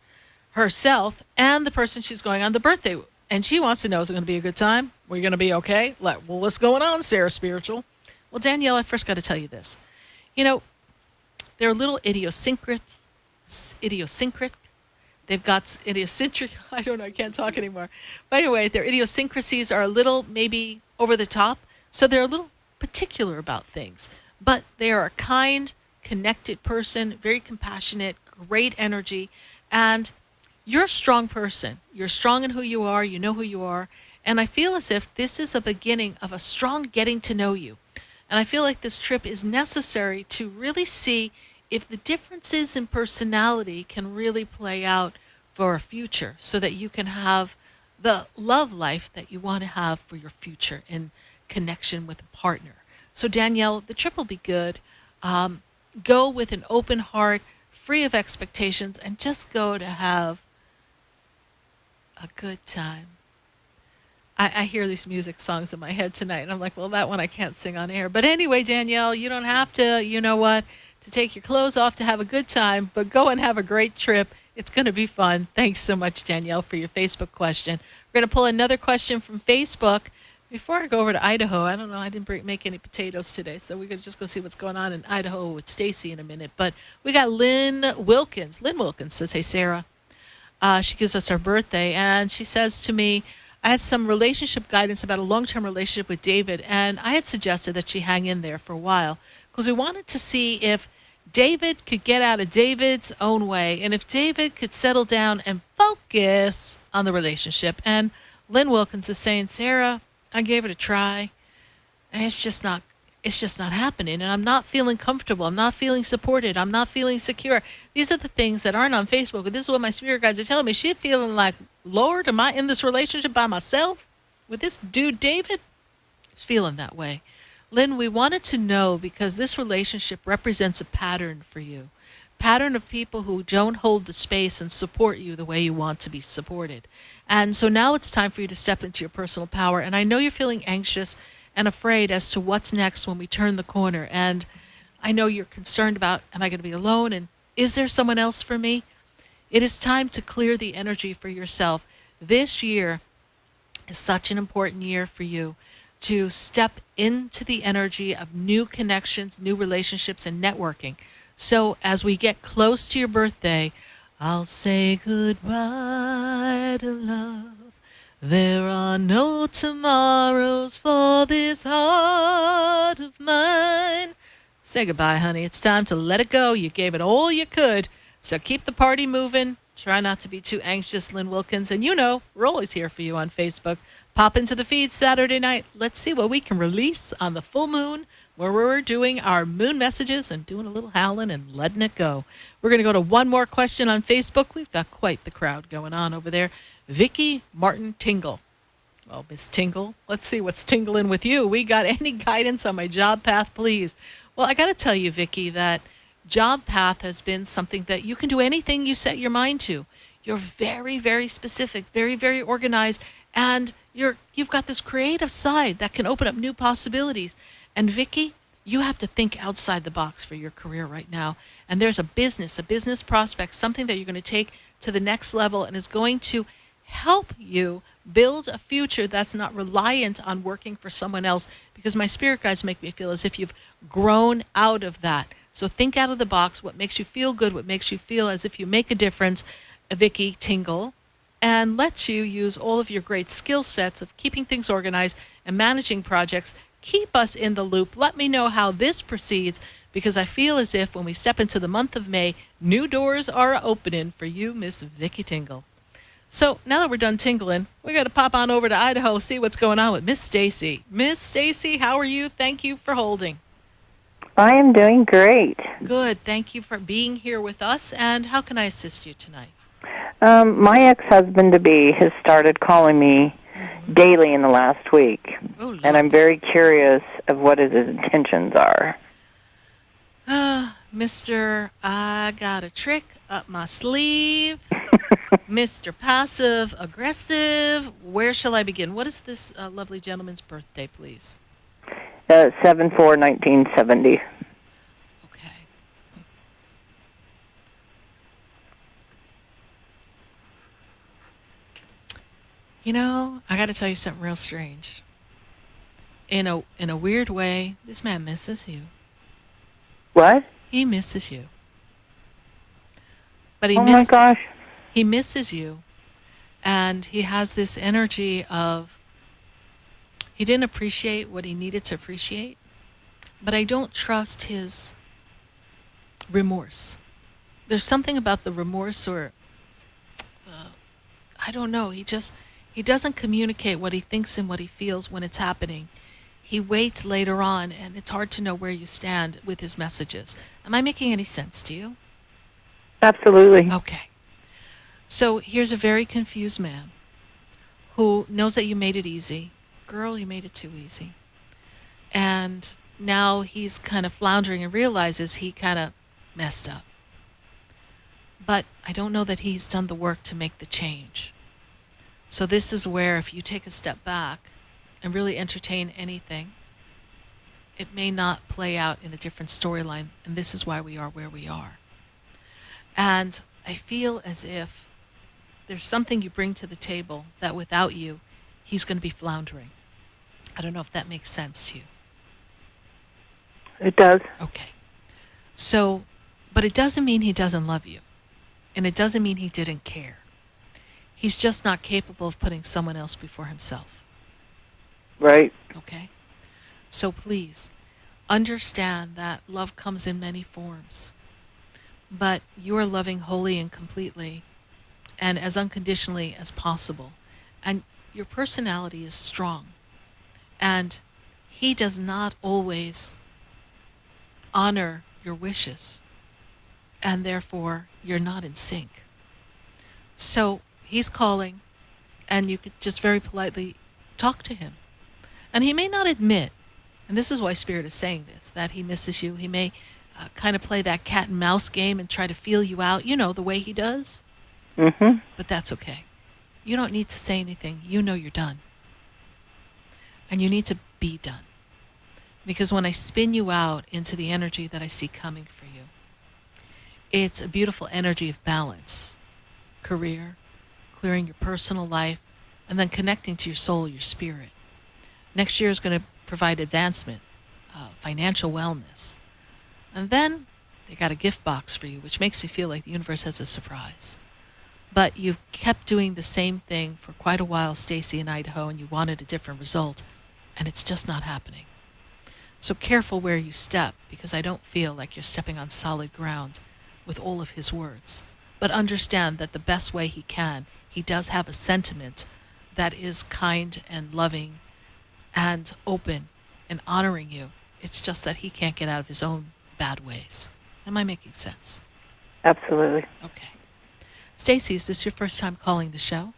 Herself and the person she's going on the birthday, and she wants to know, is it going to be a good time? We're going to be okay? Like, well, what's going on, Sarah Spiritual? Well, Danielle, I first got to tell you this. You know, they're a little idiosyncratic. They've got idiosyncratic. I don't know. I can't talk anymore. But anyway, their idiosyncrasies are a little maybe over the top. So they're a little particular about things. But they are a kind, connected person, very compassionate, great energy. And you're a strong person. You're strong in who you are. You know who you are. And I feel as if this is the beginning of a strong getting to know you. And I feel like this trip is necessary to really see if the differences in personality can really play out for a future so that you can have the love life that you want to have for your future and connection with a partner. So Danielle, the trip will be good. Go with an open heart, free of expectations, and just go to have a good time. I hear these music songs in my head tonight, and I'm like, well, that one I can't sing on air. But anyway, Danielle, you don't have to, you know what, to take your clothes off to have a good time, but go and have a great trip. It's going to be fun. Thanks so much, Danielle, for your Facebook question. We're going to pull another question from Facebook. Before I go over to Idaho, I don't know, I didn't make any potatoes today, so we're going to just go see what's going on in Idaho with Stacy in a minute. But we got Lynn Wilkins. Lynn Wilkins says, hey, Sarah. She gives us her birthday, and she says to me, I had some relationship guidance about a long-term relationship with David, and I had suggested that she hang in there for a while because we wanted to see if David could get out of David's own way and if David could settle down and focus on the relationship. And Lynn Wilkins is saying, Sarah, I gave it a try, and it's just not happening, and I'm not feeling comfortable. I'm not feeling supported. I'm not feeling secure. These are the things that aren't on Facebook, and this is what my spirit guides are telling me. She's feeling like, Lord, am I in this relationship by myself with this dude, David? She's feeling that way. Lynn, we wanted to know because this relationship represents a pattern for you, pattern of people who don't hold the space and support you the way you want to be supported. And so now it's time for you to step into your personal power, and I know you're feeling anxious and afraid as to what's next when we turn the corner. And I know you're concerned about, am I going to be alone? And is there someone else for me? It is time to clear the energy for yourself. This year is such an important year for you to step into the energy of new connections, new relationships, and networking. So as we get close to your birthday, I'll say goodbye to love. There are no tomorrows for this heart of mine. Say goodbye, honey. It's time to let it go. You gave it all you could. So keep the party moving. Try not to be too anxious, Lynn Wilkins. And you know, we're always here for you on Facebook. Pop into the feed Saturday night. Let's see what we can release on the full moon, where we're doing our moon messages and doing a little howling and letting it go. We're going to go to one more question on Facebook. We've got quite the crowd going on over there. Vicki Martin Tingle. Well, Miss Tingle, let's see what's tingling with you. We got any guidance on my job path, please? Well, I got to tell you, Vicki, that job path has been something that you can do anything you set your mind to. You're very, very specific, very, very organized, and you've got this creative side that can open up new possibilities. And Vicki, you have to think outside the box for your career right now. And there's a business prospect, something that you're going to take to the next level and is going to help you build a future that's not reliant on working for someone else, because my spirit guides make me feel as if you've grown out of that. So think out of the box, what makes you feel good, what makes you feel as if you make a difference, Vicki Tingle, and lets you use all of your great skill sets of keeping things organized and managing projects. Keep us in the loop. Let me know how this proceeds, because I feel as if when we step into the month of May, new doors are opening for you, Miss Vicki Tingle. So now that we're done tingling, we got to pop on over to Idaho, see what's going on with Miss Stacy. Miss Stacy, how are you? Thank you for holding. I am doing great. Good. Thank you for being here with us. And how can I assist you tonight? My ex-husband-to-be has started calling me daily in the last week, and I'm very curious of what his intentions are. Mr. I got a trick up my sleeve. Mr. Passive Aggressive. Where shall I begin? What is this lovely gentleman's birthday, please? 7/4/1970. Okay. You know, I got to tell you something real strange. In a weird way, this man misses you. What? He misses you. But my gosh. He misses you, and he has this energy of he didn't appreciate what he needed to appreciate, but I don't trust his remorse. There's something about the remorse, or I don't know, he doesn't communicate what he thinks and what he feels when it's happening. He waits later on, and it's hard to know where you stand with his messages. Am I making any sense to you? Absolutely. Okay. So here's a very confused man who knows that you made it easy. Girl, you made it too easy. And now he's kind of floundering and realizes he kind of messed up. But I don't know that he's done the work to make the change. So this is where if you take a step back and really entertain anything, it may not play out in a different storyline, and this is why we are where we are. And I feel as if there's something you bring to the table that without you, he's going to be floundering. I don't know if that makes sense to you. It does. Okay. So, but it doesn't mean he doesn't love you. And it doesn't mean he didn't care. He's just not capable of putting someone else before himself. Right. Okay? So please, understand that love comes in many forms. But you are loving wholly and completely and as unconditionally as possible. And your personality is strong. And he does not always honor your wishes. And therefore, you're not in sync. So he's calling, and you could just very politely talk to him. And he may not admit, and this is why Spirit is saying this, that he misses you. He may kind of play that cat and mouse game and try to feel you out, you know, the way he does. Mm-hmm. But that's okay. You don't need to say anything. You know you're done. And you need to be done. Because when I spin you out into the energy that I see coming for you, it's a beautiful energy of balance, career, clearing your personal life, and then connecting to your soul, your spirit. Next year is going to provide advancement, financial wellness. And then they got a gift box for you, which makes me feel like the universe has a surprise. But you've kept doing the same thing for quite a while, Stacy, in Idaho, and you wanted a different result, and it's just not happening. So careful where you step, because I don't feel like you're stepping on solid ground with all of his words. But understand that the best way he can, he does have a sentiment that is kind and loving and open and honoring you. It's just that he can't get out of his own bad ways. Am I making sense? Absolutely. Okay. Stacy, is this your first time calling the show?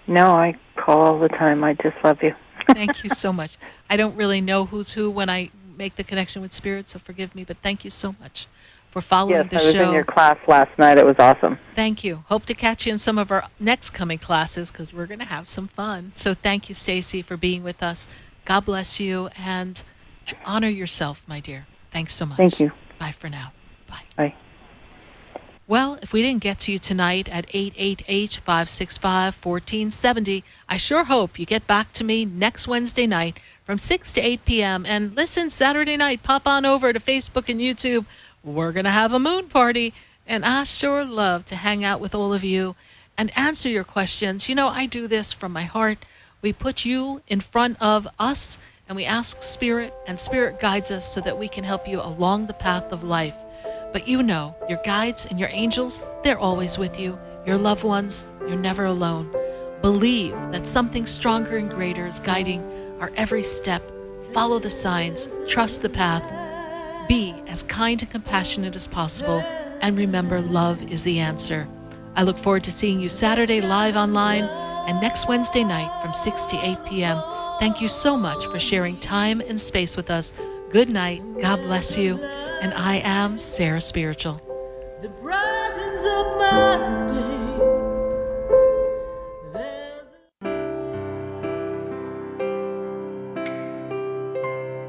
No, I call all the time. I just love you. Thank you so much. I don't really know who's who when I make the connection with Spirit, so forgive me, but thank you so much for following the show. Yes, I was in your class last night. It was awesome. Thank you. Hope to catch you in some of our next coming classes because we're going to have some fun. So thank you, Stacy, for being with us. God bless you, and honor yourself, my dear. Thanks so much. Thank you. Bye for now. Bye. Bye. Well, if we didn't get to you tonight at 888-565-1470, I sure hope you get back to me next Wednesday night from 6 to 8 p.m. And listen, Saturday night, pop on over to Facebook and YouTube. We're going to have a moon party, and I sure love to hang out with all of you and answer your questions. You know, I do this from my heart. We put you in front of us, and we ask Spirit, and Spirit guides us so that we can help you along the path of life. But you know, your guides and your angels, they're always with you. Your loved ones, you're never alone. Believe that something stronger and greater is guiding our every step. Follow the signs, trust the path. Be as kind and compassionate as possible, and remember, love is the answer. I look forward to seeing you Saturday live online and next Wednesday night from 6 to 8 p.m. Thank you so much for sharing time and space with us. Good night. God bless you. And I am Sarah Spiritual. The brightens up my day.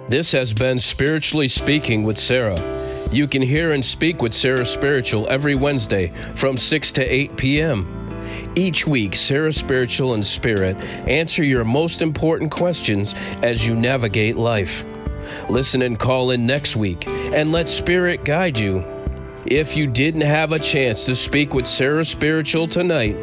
This has been Spiritually Speaking with Sarah. You can hear and speak with Sarah Spiritual every Wednesday from 6 to 8 p.m. Each week, Sarah Spiritual and Spirit answer your most important questions as you navigate life. Listen and call in next week and let Spirit guide you. If you didn't have a chance to speak with Sarah Spiritual tonight,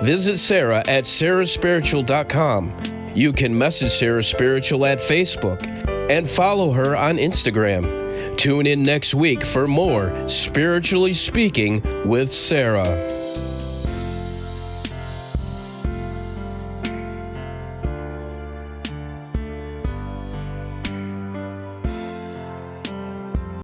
visit Sarah at sarahspiritual.com. You can message Sarah Spiritual at Facebook and follow her on Instagram. Tune in next week for more Spiritually Speaking with Sarah.